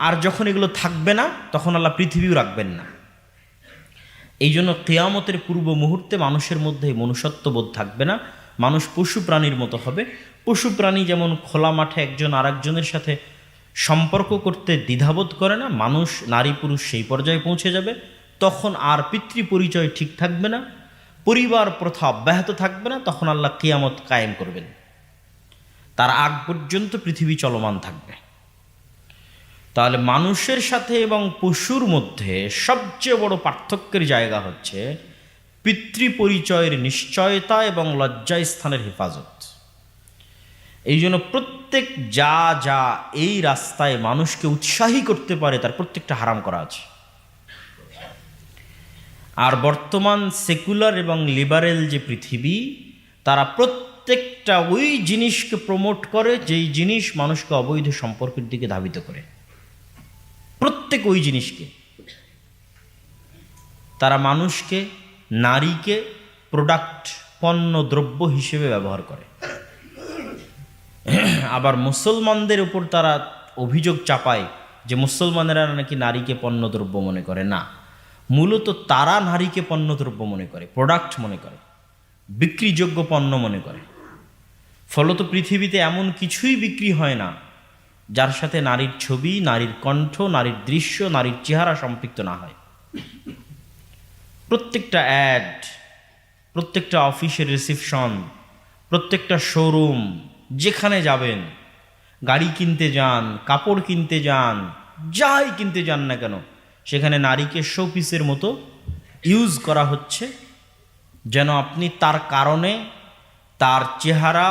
আর যখন এগুলো থাকবে না তখন আল্লাহ পৃথিবীও রাখবেন না। এই জন্য কিয়ামতের পূর্ব মুহূর্তে মানুষের মধ্যে মনুষ্যত্ববোধ থাকবে না, মানুষ পশু প্রাণীর মতো হবে। পশু প্রাণী যেমন খোলা মাঠে একজন আরেকজনের সাথে সম্পর্ক করতে দ্বিধাবোধ করে না, মানুষ নারী পুরুষ সেই পর্যায়ে পৌঁছে যাবে। তখন আর পিতৃ পরিচয় ঠিক থাকবে না, পরিবার প্রথা অব্যাহত থাকবে না, তখন আল্লাহ কিয়ামত কায়েম করবেন। তার আগ পর্যন্ত পৃথিবী চলমান থাকবে। তাহলে মানুষের সাথে এবং পশুর মধ্যে সবচেয়ে বড় পার্থক্যের জায়গা হচ্ছে পিতৃ পরিচয়ের নিশ্চয়তা এবং লজ্জাস্থানের হেফাজত। এই জন্য প্রত্যেক যা যা এই রাস্তায় মানুষকে উৎসাহী করতে পারে তার প্রত্যেকটা হারাম করা আছে। আর বর্তমান সেকুলার এবং লিবারেল যে পৃথিবী, তারা প্রত্যেকটা ওই জিনিসকে প্রমোট করে যেই জিনিস মানুষকে অবৈধ সম্পর্কের দিকে ধাবিত করে। প্রত্যেক ওই জিনিসকে তারা মানুষকে, নারীকে প্রোডাক্ট, পণ্য দ্রব্য হিসেবে ব্যবহার করে। আবার মুসলমানদের উপর তারা অভিযোগ চাপায় যে মুসলমানেরা নাকি নারীকে পণ্যদ্রব্য মনে করে। না, মূলত তারা নারীকে পণ্যদ্রব্য মনে করে, প্রোডাক্ট মনে করে, বিক্রিযোগ্য পণ্য মনে করে। ফলত পৃথিবীতে এমন কিছুই বিক্রি হয় না যার সাথে নারীর ছবি, নারীর কণ্ঠ, নারীর দৃশ্য, নারীর চেহারা সম্পৃক্ত না হয়। প্রত্যেকটা অ্যাড, প্রত্যেকটা অফিসের রিসিপশন, প্রত্যেকটা শোরুম, যেখানে যাবেন, গাড়ি কিনতে যান, কাপড় কিনতে যান, যাই কিনতে যান না কেন, সেখানে নারীকে শোপিসের মতো ইউজ করা হচ্ছে, যেন আপনি তার কারণে, তার চেহারা,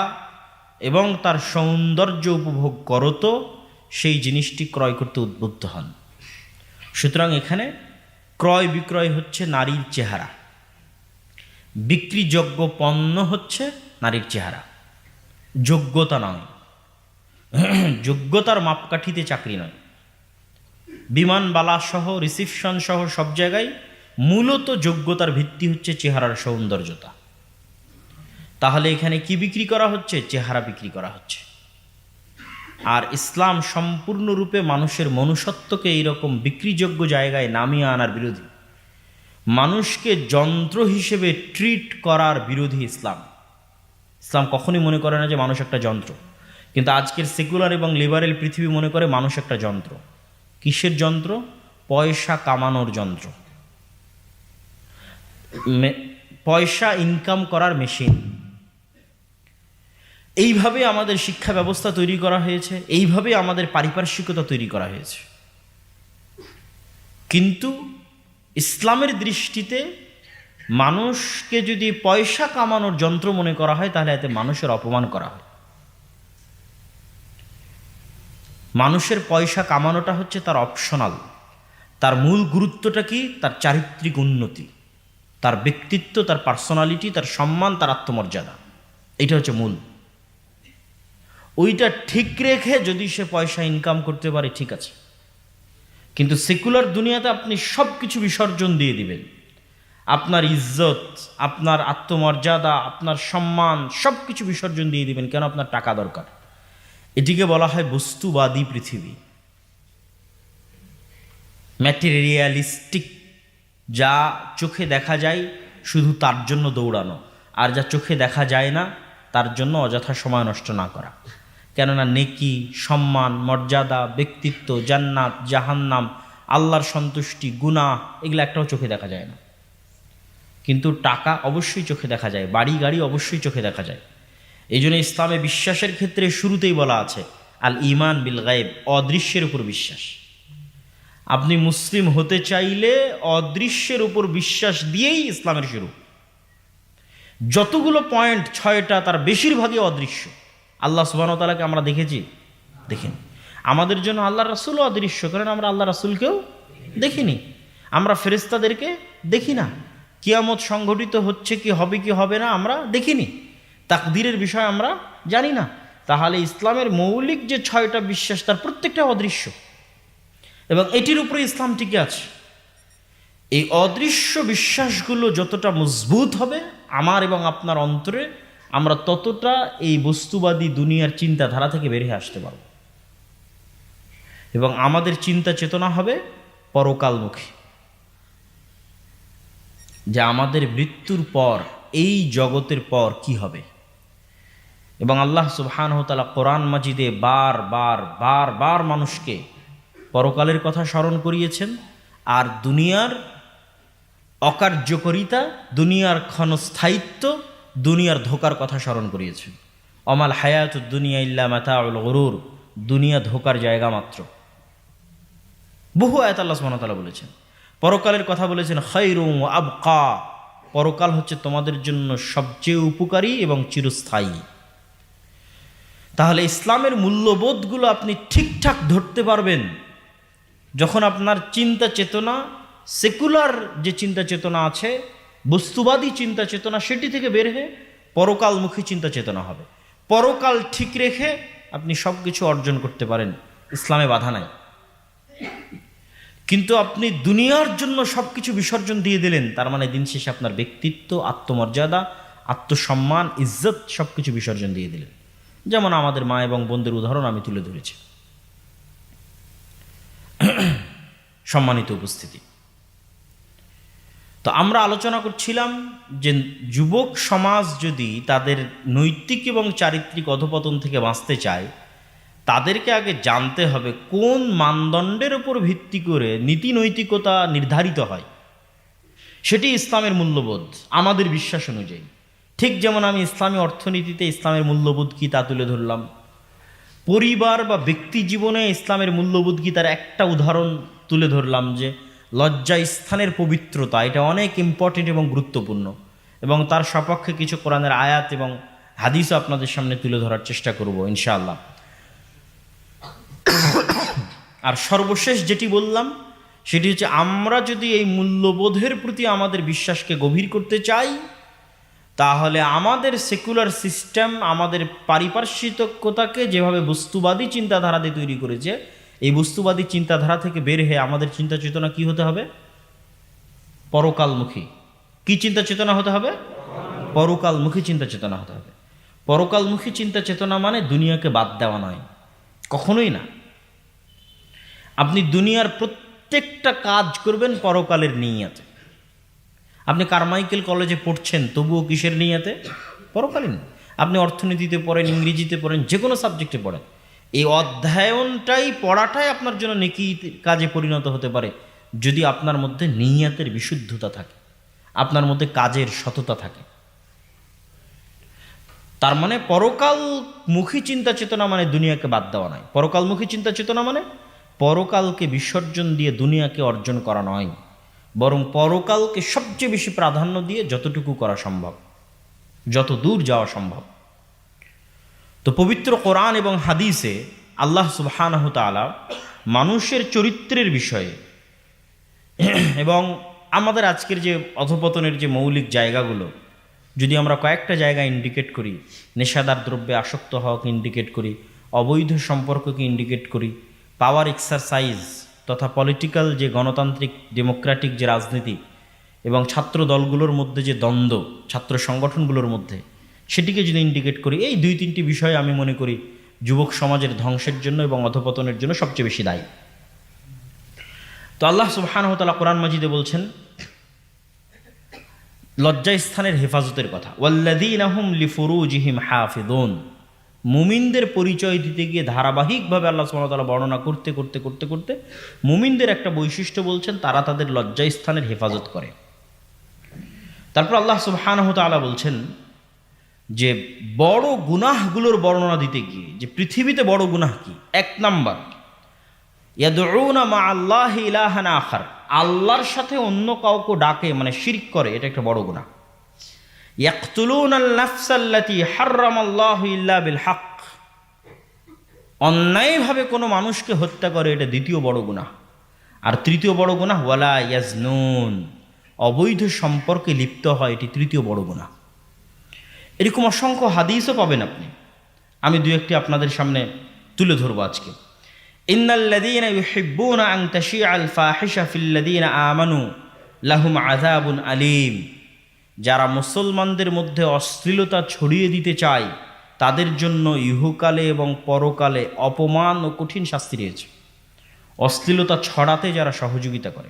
এবং তার সৌন্দর্য উপভোগ করো তো সেই জিনিসটি ক্রয় করতে উদ্বুদ্ধ হন। সুতরাং এখানে ক্রয় বিক্রয় হচ্ছে নারীর চেহারা, বিক্রিযোগ্য পণ্য হচ্ছে নারীর চেহারা, যোগ্যতা নয়। যোগ্যতার মাপকাঠিতে চাকরি নয়। বিমানবালা সহ রিসিপশন সহ সব জায়গায় মূলত যোগ্যতার ভিত্তি হচ্ছে চেহারার সৌন্দর্যতা। তাহলে এখানে কি বিক্রি করা হচ্ছে? চেহারা বিক্রি করা হচ্ছে। আর ইসলাম সম্পূর্ণরূপে মানুষের মনুষ্যত্বকে এইরকম বিক্রিযোগ্য জায়গায় নামিয়ে আনার বিরোধী, মানুষকে যন্ত্র হিসেবে ট্রিট করার বিরোধী ইসলাম। ইসলাম কখনই মনে করে না যে মানুষ একটা যন্ত্র, কিন্তু আজকের সেকুলার এবং লিবারেল পৃথিবী মনে করে মানুষ একটা যন্ত্র। কিসের যন্ত্র? পয়সা কামানোর যন্ত্র, পয়সা ইনকাম করার মেশিন। এইভাবে আমাদের শিক্ষা ব্যবস্থা তৈরি করা হয়েছে, এইভাবে আমাদের পারিপার্শ্বিকতা তৈরি করা হয়েছে। কিন্তু ইসলামের দৃষ্টিতে মানুষকে যদি পয়সা কামানোর যন্ত্র মনে করা হয়, তাহলে এতে মানুষের অপমান করা হয়। মানুষের পয়সা কামানোটা হচ্ছে তার অপশনাল। তার মূল গুরুত্বটা কি? তার চারিত্রিক উন্নতি, তার ব্যক্তিত্ব, তার পার্সোনালিটি, তার সম্মান, তার আত্মমর্যাদা। এটা হচ্ছে মূল। ওইটা ঠিক রেখে যদি সে পয়সা ইনকাম করতে পারে, ঠিক আছে। কিন্তু সেকুলার দুনিয়াতে আপনি সব কিছু বিসর্জন দিয়ে দিবেন। আপনার ইজ্জত, আপনার আত্মমর্যাদা, আপনার সম্মান সব কিছু বিসর্জন দিয়ে দিবেন। কেন? আপনার টাকা দরকার। এটিকে বলা হয় বস্তুবাদী পৃথিবী, ম্যাটেরিয়ালিস্টিক। যা চোখে দেখা যায় শুধু তার জন্য দৌড়ানো, আর যা চোখে দেখা যায় না তার জন্য অযথা সময় নষ্ট না করা। কেননা নেকি, সম্মান, মর্যাদা, ব্যক্তিত্ব, জান্নাত, জাহান্নাম, আল্লাহর সন্তুষ্টি, গুনাহ, এগুলো একটাও চোখে দেখা যায় না। কিন্তু টাকা অবশ্যই চোখে দেখা যায়, বাড়ি গাড়ি অবশ্যই চোখে দেখা যায়। এই জন্য ইসলামে বিশ্বাসের ক্ষেত্রে শুরুতেই বলা আছে আল ইমান বিল গায়েব, অদৃশ্যের উপর বিশ্বাস। আপনি মুসলিম হতে চাইলে অদৃশ্যের উপর বিশ্বাস দিয়েই ইসলামের শুরু। যতগুলো পয়েন্ট, 6টা, তার বেশিরভাগই অদৃশ্য। আল্লাহ সুবহানাহু ওয়া তাআলাকে আমরা দেখেছি? দেখিনি। আমাদের জন্য আল্লাহ রাসূলও অদৃশ্য, কারণ আমরা আল্লাহ রাসূলকেও দেখিনি। আমরা ফেরেশতাদেরকে দেখি না। কিয়ামত সংঘটিত হচ্ছে কি হবে কি হবে না আমরা দেখিনি। তাকদীরের বিষয় আমরা জানি না। তাহলে ইসলামের মৌলিক যে 6টা বিশ্বাস, তার প্রত্যেকটা অদৃশ্য, এবং এটির উপরে ইসলাম টিকে আছে। এই অদৃশ্য বিশ্বাসগুলো যতটা মজবুত হবে আমার এবং আপনার অন্তরে, আমরা ততটা এই বস্তুবাদী দুনিয়ার চিন্তাধারা থেকে বেরিয়ে আসতে পারব, এবং আমাদের চিন্তা চেতনা হবে পরকালমুখী, যে আমাদের মৃত্যুর পর এই জগতের পর কি হবে। এবং আল্লাহ সুবহানাহু ওয়া তাআলা কোরআন মাজিদে বার মানুষকে পরকালের কথা স্মরণ করিয়েছেন, আর দুনিয়ার অকার্যকরিতা, দুনিয়ার ক্ষণস্থায়িত্ব, দুনিয়ার ধোকার কথা স্মরণ করিয়েছেন। অমাল হায়াতুদ দুনিয়া ইল্লা মাতাউল গুরুর, দুনিয়া ধোকার জায়গা মাত্র। বহু আয়াত আল্লাহ সুবহানাহু ওয়া তাআলা বলেছেন। পরকালের কথা বলেছেন খায়রুম ওয়া আবকা, পরকাল হচ্ছে তোমাদের জন্য সবচেয়ে উপকারী এবং চিরস্থায়ী। তাহলে ইসলামের মূল্যবোধগুলো আপনি ঠিকঠাক ধরতে পারবেন যখন আপনার চিন্তা চেতনা, সেকুলার যে চিন্তা চেতনা আছে, বস্তুবাদী চিন্তা চেতনা, সেটি থেকে বের হয়ে পরকালমুখী চিন্তা চেতনা হবে। পরকাল ঠিক রেখে আপনি সব কিছু অর্জন করতে পারেন, ইসলামে বাধা নাই। কিন্তু আপনি দুনিয়ার জন্য সব কিছু বিসর্জন দিয়ে দিলেন, তার মানে দিন শেষে আপনার ব্যক্তিত্ব, আত্মমর্যাদা, আত্মসম্মান, ইজ্জত সব কিছু বিসর্জন দিয়ে দিলেন। যেমন আমাদের মা এবং বোনদের উদাহরণ আমি তুলে ধরেছি। সম্মানিত উপস্থিতি, তো আমরা আলোচনা করছিলাম যে যুবক সমাজ যদি তাদের নৈতিক এবং চারিত্রিক অধপতন থেকে বাঁচতে চায়, তাদেরকে আগে জানতে হবে কোন মানদণ্ডের উপর ভিত্তি করে নীতি নৈতিকতা নির্ধারিত হয়। সেটি ইসলামের মূল্যবোধ আমাদের বিশ্বাস অনুযায়ী। ঠিক যেমন আমি ইসলামী অর্থনীতিতে ইসলামের মূল্যবোধ কী তা তুলে ধরলাম, পরিবার বা ব্যক্তি জীবনে ইসলামের মূল্যবোধ কী তার একটা উদাহরণ তুলে ধরলাম, যে লজ্জা স্থানের পবিত্রতা, এটা অনেক ইম্পর্টেন্ট এবং গুরুত্বপূর্ণ, এবং তার সপক্ষে কিছু কোরআনের আয়াত এবং হাদিসও আপনাদের সামনে তুলে ধরার চেষ্টা করব ইনশাআল্লাহ। আর সর্বশেষ যেটি বললাম সেটি হচ্ছে, আমরা যদি এই মূল্যবোধের প্রতি আমাদের বিশ্বাসকে গভীর করতে চাই, তাহলে আমাদের সেকুলার সিস্টেম আমাদের পারিপার্শ্বিকতাকে যেভাবে বস্তুবাদী চিন্তাধারা দিয়ে তৈরি করেছে, এই বস্তুবাদী চিন্তাধারা থেকে বের হয়ে আমাদের চিন্তা চেতনা কি হতে হবে? পরকালমুখী। কি চিন্তা চেতনা হতে হবে? পরকালমুখী চিন্তা চেতনা হতে হবে। পরকালমুখী চিন্তা চেতনা মানে দুনিয়াকে বাদ দেওয়া নয়, কখনোই না। আপনি দুনিয়ার প্রত্যেকটা কাজ করবেন পরকালের নিয়তে। আপনি কারমাইকেল কলেজে পড়ছেন, তবুও কিসের নিয়তে? পরকালীন। আপনি অর্থনীতিতে পড়েন, ইংরেজিতে পড়েন, যে কোনো সাবজেক্টে পড়েন, এই অধ্যয়নটাই, পড়াটাই আপনার জন্য নেকি কাজে পরিণত হতে পারে যদি আপনার মধ্যে নিয়তের বিশুদ্ধতা থাকে, আপনার মধ্যে কাজের সততা থাকে। তার মানে পরকালমুখী চিন্তা চেতনা মানে দুনিয়াকে বাদ দেওয়া নয়। পরকালমুখী চিন্তা চেতনা মানে পরকালকে বিসর্জন দিয়ে দুনিয়াকে অর্জন করা নয়, বরং পরকালকে সবচেয়ে বেশি প্রাধান্য দিয়ে যতটুকু করা সম্ভব, যত দূর যাওয়া সম্ভব। তো পবিত্র কোরআন এবং হাদিসে আল্লাহ সুবহানাহু তাআলা মানুষের চরিত্রের বিষয়ে এবং আমাদের আজকের যে অধপতনের যে মৌলিক জায়গাগুলো, যদি আমরা কয়েকটা জায়গা ইন্ডিকেট করি, নেশাদার দ্রব্যে আসক্ত হওয়াকে ইন্ডিকেট করি, অবৈধ সম্পর্ককে ইন্ডিকেট করি, পাওয়ার এক্সারসাইজ তথা পলিটিক্যাল যে গণতান্ত্রিক ডেমোক্রেটিক যে রাজনীতি এবং ছাত্র দলগুলোর মধ্যে যে দ্বন্দ্ব, ছাত্র সংগঠনগুলোর মধ্যে, সেটিকে যদি ইন্ডিকেট করি, এই 2-3টি বিষয় আমি মনে করি যুবক সমাজের ধ্বংসের জন্য এবং অধপতনের জন্য সবচেয়ে বেশি দায়ী। তো আল্লাহ সুবহানাহু ওয়া তাআলা কোরআন মাজিদে বলছেন লজ্জাস্থানের হেফাজতের কথা, ওয়াল্লাযীনা হুম লিফুরুজিহিম হাফিযুন। মুমিনদের পরিচয় দিতে গিয়ে ধারাবাহিকভাবে আল্লাহ সুবহানাহু ওয়া তাআলা বর্ণনা করতে করতে করতে করতে মুমিনদের একটা বৈশিষ্ট্য বলছেন, তারা তাদের লজ্জাস্থানের হেফাজত করে। তারপর আল্লাহ সুবহানাহু ওয়া তাআলা বলছেন যে বড় গুনাহগুলোর বর্ণনা দিতে গিয়ে, যে পৃথিবীতে বড় গুনাহ কি, 1 নাম্বার ইয়াদউনা মা আল্লাহি ইলাহান আখার, আল্লাহর সাথে অন্য কাউকে ডাকে, মানে শিরক করে, এটা একটা বড় গুনাহ। ইয়াকতুলুনাল নাফসাল্লাতী হারামাল্লাহু ইল্লা বিল হক, অন্যায়ভাবে কোনো মানুষকে হত্যা করে, এটা দ্বিতীয় বড় গুনাহ। আর তৃতীয় বড় গুনাহ ওয়ালা ইয়াজনুন, অবৈধ সম্পর্কে লিপ্ত হয়, এটি তৃতীয় বড় গুনাহ। এরকম অসংখ্য হাদিসও পাবেন আপনি, আমি 2-1টি আপনাদের সামনে তুলে ধরবো আজকে। ইন্নাল্লাযীনা ইউহিব্বুনা আন তাশিআল ফাহিশা ফিল্লাযীনা আমানু লাহুম আযাবুন আলীম, যারা মুসলমানদের মধ্যে অশ্লীলতা ছড়িয়ে দিতে চায় তাদের জন্য ইহকালে এবং পরকালে অপমান ও কঠিন শাস্তি রয়েছে। অশ্লীলতা ছড়াতে যারা সহযোগিতা করে,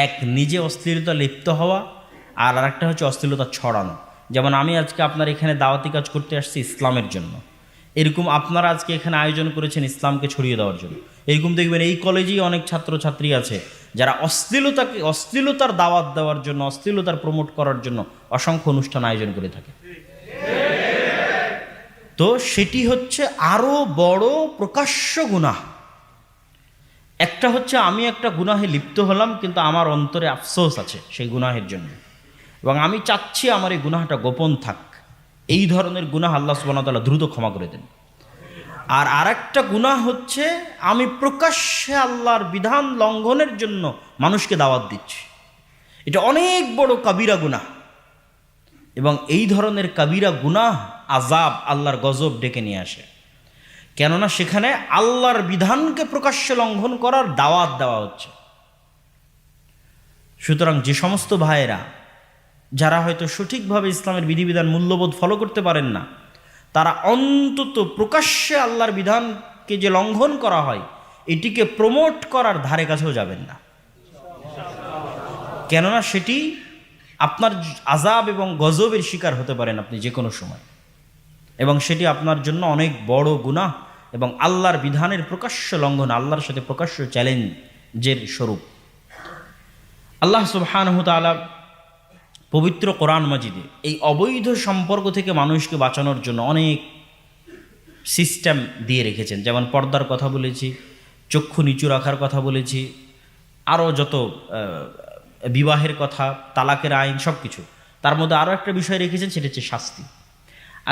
এক নিজে অশ্লীলতা লিপ্ত হওয়া, আর আরেকটা হচ্ছে অশ্লীলতা ছড়ানো। যেমন আমি আজকে আপনার এখানে দাওয়াতি কাজ করতে আসছি ইসলামের জন্য, এরকম আপনারা আজকে এখানে আয়োজন করেছেন ইসলামকে ছড়িয়ে দেওয়ার জন্য। এরকম দেখবেন এই কলেজেই অনেক ছাত্রছাত্রী আছে যারা অশ্লীলতার দাওয়াত দেওয়ার জন্য, অশ্লীলতার প্রমোট করার জন্য অসংখ্য অনুষ্ঠান আয়োজন করে থাকে। তো সেটি হচ্ছে আরো বড় প্রকাশ্য গুনাহ। একটা হচ্ছে আমি একটা গুনাহে লিপ্ত হলাম, কিন্তু আমার অন্তরে আফসোস আছে সেই গুনাহের জন্য, এবং আমি চাচ্ছি আমার এই গুনাহটা গোপন থাক। এই ধরনের গুনাহ আল্লাহ সুবহানাহু ওয়া তাআলা দ্রুত ক্ষমা করে দেন। আর আরেকটা গুনাহ হচ্ছে আমি প্রকাশ্যে আল্লাহর বিধান লঙ্ঘনের জন্য মানুষকে দাওয়াত দিচ্ছি, এটা অনেক বড় কাবিরা গুনাহ। এবং এই ধরনের কাবিরা গুনাহ আযাব, আল্লাহর গজব ডেকে নিয়ে আসে, কেননা সেখানে আল্লাহর বিধানকে প্রকাশ্যে লঙ্ঘন করার দাওয়াত দেওয়া হচ্ছে। সুতরাং যে সমস্ত ভাইয়েরা যারা হয়তো সঠিকভাবে ইসলামের বিধিবিধান মূল্যবোধ ফলো করতে পারেন না, তারা অন্তত প্রকাশ্যে আল্লাহর বিধানকে যে লঙ্ঘন করা হয় এটিকে প্রমোট করার ধারে কাছেও যাবেন না, কেননা সেটি আপনার আযাব এবং গজবের শিকার হতে পারেন আপনি যে কোনো সময়, এবং সেটি আপনার জন্য অনেক বড় গুনাহ এবং আল্লাহর বিধানের প্রকাশ্য লঙ্ঘন, আল্লাহর সাথে প্রকাশ্য চ্যালেঞ্জের স্বরূপ। আল্লাহ সুবহানাহু ওয়া তাআলা পবিত্র কোরআন মাজিদে এই অবৈধ সম্পর্ক থেকে মানুষকে বাঁচানোর জন্য অনেক সিস্টেম দিয়ে রেখেছেন। যেমন পর্দার কথা বলেছি, চক্ষু নিচু রাখার কথা বলেছি, আরও যত বিবাহের কথা, তালাকের আইন, সব কিছু। তার মধ্যে আরও একটা বিষয় রেখেছেন, সেটা হচ্ছে শাস্তি।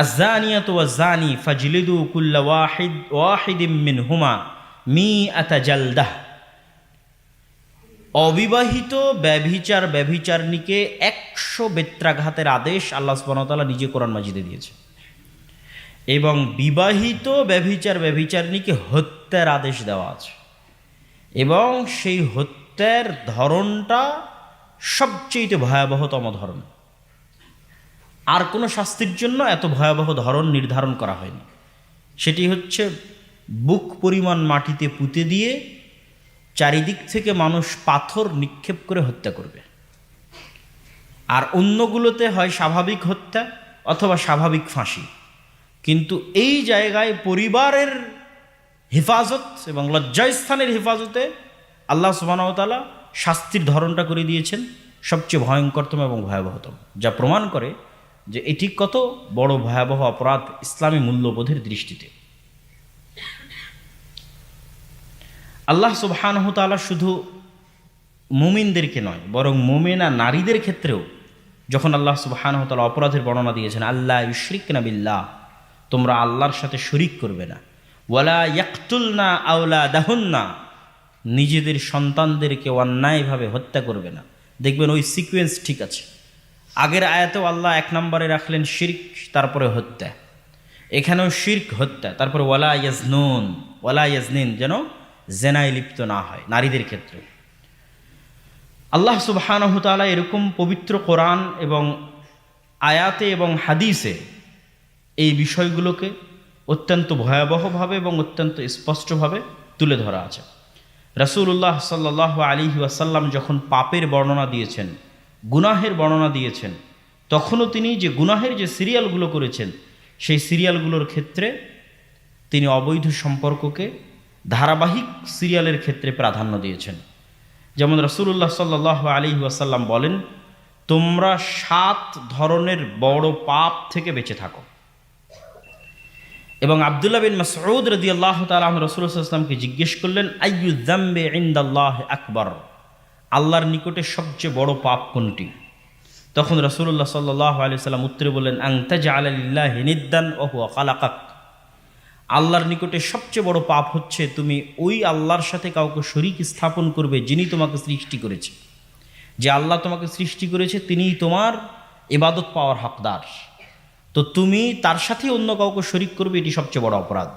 আয-যানিয়াতু ওয়াজ-যানি ফাজলিদু কুল্লা ওয়াহিদিম মিনহুমা মিআতা জালদাহ। অবিবাহিত ব্যভিচারীকে 100 বেত্রাঘাতের আদেশ আল্লাহ সুবহানাহু ওয়া তাআলা নিজে কোরআন মাজিদে দিয়েছে, এবং বিবাহিত ব্যভিচারীকে হত্যার আদেশ দেওয়া আছে, এবং সেই হত্যার ধরনটা সবচেয়ে ভয়াবহতম ধরন। আর কোনো শাস্তির জন্য এত ভয়াবহ ধরন নির্ধারণ করা হয়নি। সেটি হচ্ছে বুক পরিমাণ মাটিতে পুঁতে দিয়ে চারিদিক থেকে মানুষ পাথর নিক্ষেপ করে হত্যা করবে। আর অন্যগুলোতে হয় স্বাভাবিক হত্যা অথবা স্বাভাবিক ফাঁসি। কিন্তু এই জায়গায় পরিবারের হেফাজত এবং লজ্জাস্থানের হেফাজতে আল্লাহ সুবহানাহু ওয়া তাআলা শাস্তির ধরনটা করে দিয়েছেন সবচেয়ে ভয়ঙ্করতম এবং ভয়াবহতম, যা প্রমাণ করে যে এটি কত বড় ভয়াবহ অপরাধ ইসলামী মূল্যবোধের দৃষ্টিতে। আল্লাহ সুবহানাহু ওয়া তাআলা শুধু মুমিনদেরকে নয়, বরং মুমিনা নারীদের ক্ষেত্রেও যখন আল্লাহ সুবহানাহু ওয়া তাআলা অপরাধের বর্ণনা দিয়েছেন, আল্লাহ ইউশরিকনা বিল্লাহ, তোমরা আল্লাহর সাথে শরীক করবে না, ওয়ালা ইয়াকতুলনা আওলাদাহুন্না, নিজেদের সন্তানদেরকে অন্যায়ভাবে হত্যা করবে না। দেখবেন ওই সিকোয়েন্স ঠিক আছে। আগের আয়াতেও আল্লাহ 1 নম্বরে রাখলেন শিরক, তারপরে হত্যা। এখানেও শিরক, হত্যা, তারপরে ওয়ালা ইয়াজনুন, ওয়ালা ইয়াজনিন, যেন জেনায় লিপ্ত না হয় নারীদের ক্ষেত্রে। আল্লাহ সুবহানাহু ওয়া তাআলা এরকম পবিত্র কোরআন এবং আয়াতে এবং হাদিসে এই বিষয়গুলোকে অত্যন্ত ভয়াবহভাবে এবং অত্যন্ত স্পষ্টভাবে তুলে ধরা আছে। রাসূলুল্লাহ সাল্লাল্লাহু আলাইহি ওয়াসাল্লাম যখন পাপের বর্ণনা দিয়েছেন, গুনাহের বর্ণনা দিয়েছেন, তখনও তিনি যে গুনাহের যে সিরিয়ালগুলো করেছেন সেই সিরিয়ালগুলোর ক্ষেত্রে তিনি অবৈধ সম্পর্ককে ধারাবাহিক সিরিয়ালের ক্ষেত্রে প্রাধান্য দিয়েছেন। যেমন রাসূলুল্লাহ সাল্লাল্লাহু আলাইহি ওয়াসাল্লাম বলেন, তোমরা 7 ধরনের বড় পাপ থেকে বেঁচে থাকো। এবং আব্দুল্লাহ বিন মাসউদ রাদিয়াল্লাহু তাআলা আনহু রাসূলুল্লাহ সাল্লাল্লাহু আলাইহি ওয়াসাল্লামকে জিজ্ঞেস করলেন, আইয়ু যামবি ইনদাল্লাহি আকবার, আল্লাহর নিকটে সবচেয়ে বড় পাপ কোনটি? তখন রাসূলুল্লাহ সাল্লাল্লাহু আলাইহি ওয়াসাল্লাম উত্তরে বললেন, আন তাজআলা লিল্লাহি নিদ্দান ওয়া হুয়া খালাকাক, আল্লাহর নিকটে সবচেয়ে বড় পাপ হচ্ছে তুমি ওই আল্লাহর সাথে কাউকে শরীক স্থাপন করবে যিনি তোমাকে সৃষ্টি করেছে। যে আল্লাহ তোমাকে সৃষ্টি করেছে তিনিই তোমার ইবাদত পাওয়ার হকদার, তো তুমি তার সাথে অন্য কাউকে শরীক করবে, এটি সবচেয়ে বড় অপরাধ।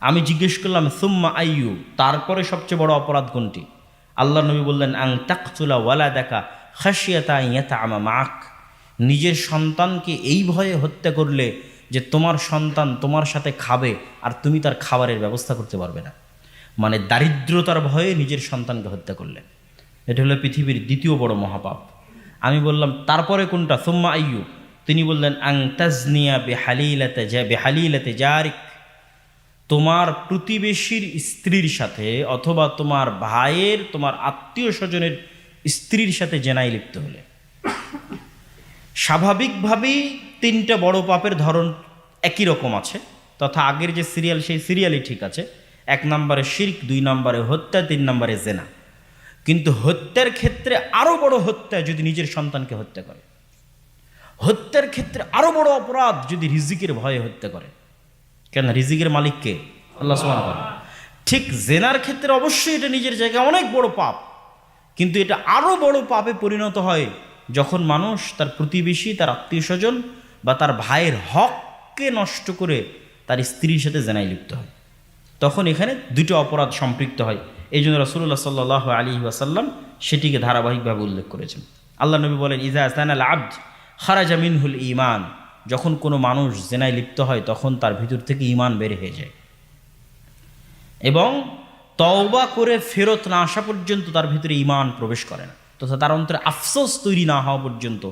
আমি জিজ্ঞেস করলাম, সুম্মা আইয়ু, তারপরে সবচেয়ে বড় অপরাধ কোনটি? আল্লাহ নবী বললেন, আন তাকতুলা ওয়ালাদাকা খাশিয়াতা আন ইয়াতআমা মাআক, নিজের সন্তানকে এই ভয়ে হত্যা করলে যে তোমার সন্তান তোমার সাথে খাবে আর তুমি তার খাবারের ব্যবস্থা করতে পারবে না। মানে দারিদ্রতার ভয়ে নিজের সন্তানকে হত্যা করলে, এটা হলো পৃথিবীর দ্বিতীয় বড় মহাপাপ। আমি বললাম, তারপরে কোনটা? সুম্মা আইয়ু, তিনি বললেন, আন তাজনিয়া বিহালিলাতি জারিক, তোমার প্রতিবেশীর স্ত্রীর সাথে অথবা তোমার ভাইয়ের, তোমার আত্মীয় স্বজনের স্ত্রীর সাথে জেনায় লিপ্ত হলে। স্বাভাবিকভাবেই 3টা বড় পাপের ধরন একই রকম আছে, তথা আগের যে সিরিয়াল সেই সিরিয়ালই ঠিক আছে। 1 নম্বরে শিরক, 2 নম্বরে হত্যা, 3 নম্বরে জেনা। কিন্তু হত্যার ক্ষেত্রে আরও বড় হত্যা যদি নিজের সন্তানকে হত্যা করে, হত্যার ক্ষেত্রে আরও বড় অপরাধ যদি রিজিকের ভয়ে হত্যা করে। কেন? রিজিকের মালিককে আল্লাহ সুবহানাহু ওয়া তাআলা। ঠিক জেনার ক্ষেত্রে অবশ্যই এটা নিজের জায়গায় অনেক বড় পাপ, কিন্তু এটা আরও বড় পাপে পরিণত হয় যখন মানুষ তার প্রতিবেশী, তার আত্মীয় স্বজন বা তার ভাইয়ের হককে নষ্ট করে তার স্ত্রীর সাথে জেনায় লিপ্ত হয়। তখন এখানে 2টো অপরাধ সম্পৃক্ত হয়। এই জন্য রাসূলুল্লাহ সাল্লাল্লাহু আলাইহি ওয়াসাল্লাম সেটিকে ধারাবাহিকভাবে উল্লেখ করেছেন। আল্লাহ নবী বলেন, ইজা জানাল আবদ খারাজা মিনহুল ঈমান, যখন কোনো মানুষ জেনায় লিপ্ত হয় তখন তার ভিতর থেকে ঈমান বের হয়ে যায়, এবং তওবা করে ফেরত না আসা পর্যন্ত তার ভিতরে ঈমান প্রবেশ করে না, তথা তার অন্তরে আফসোস তৈরি না হওয়া পর্যন্ত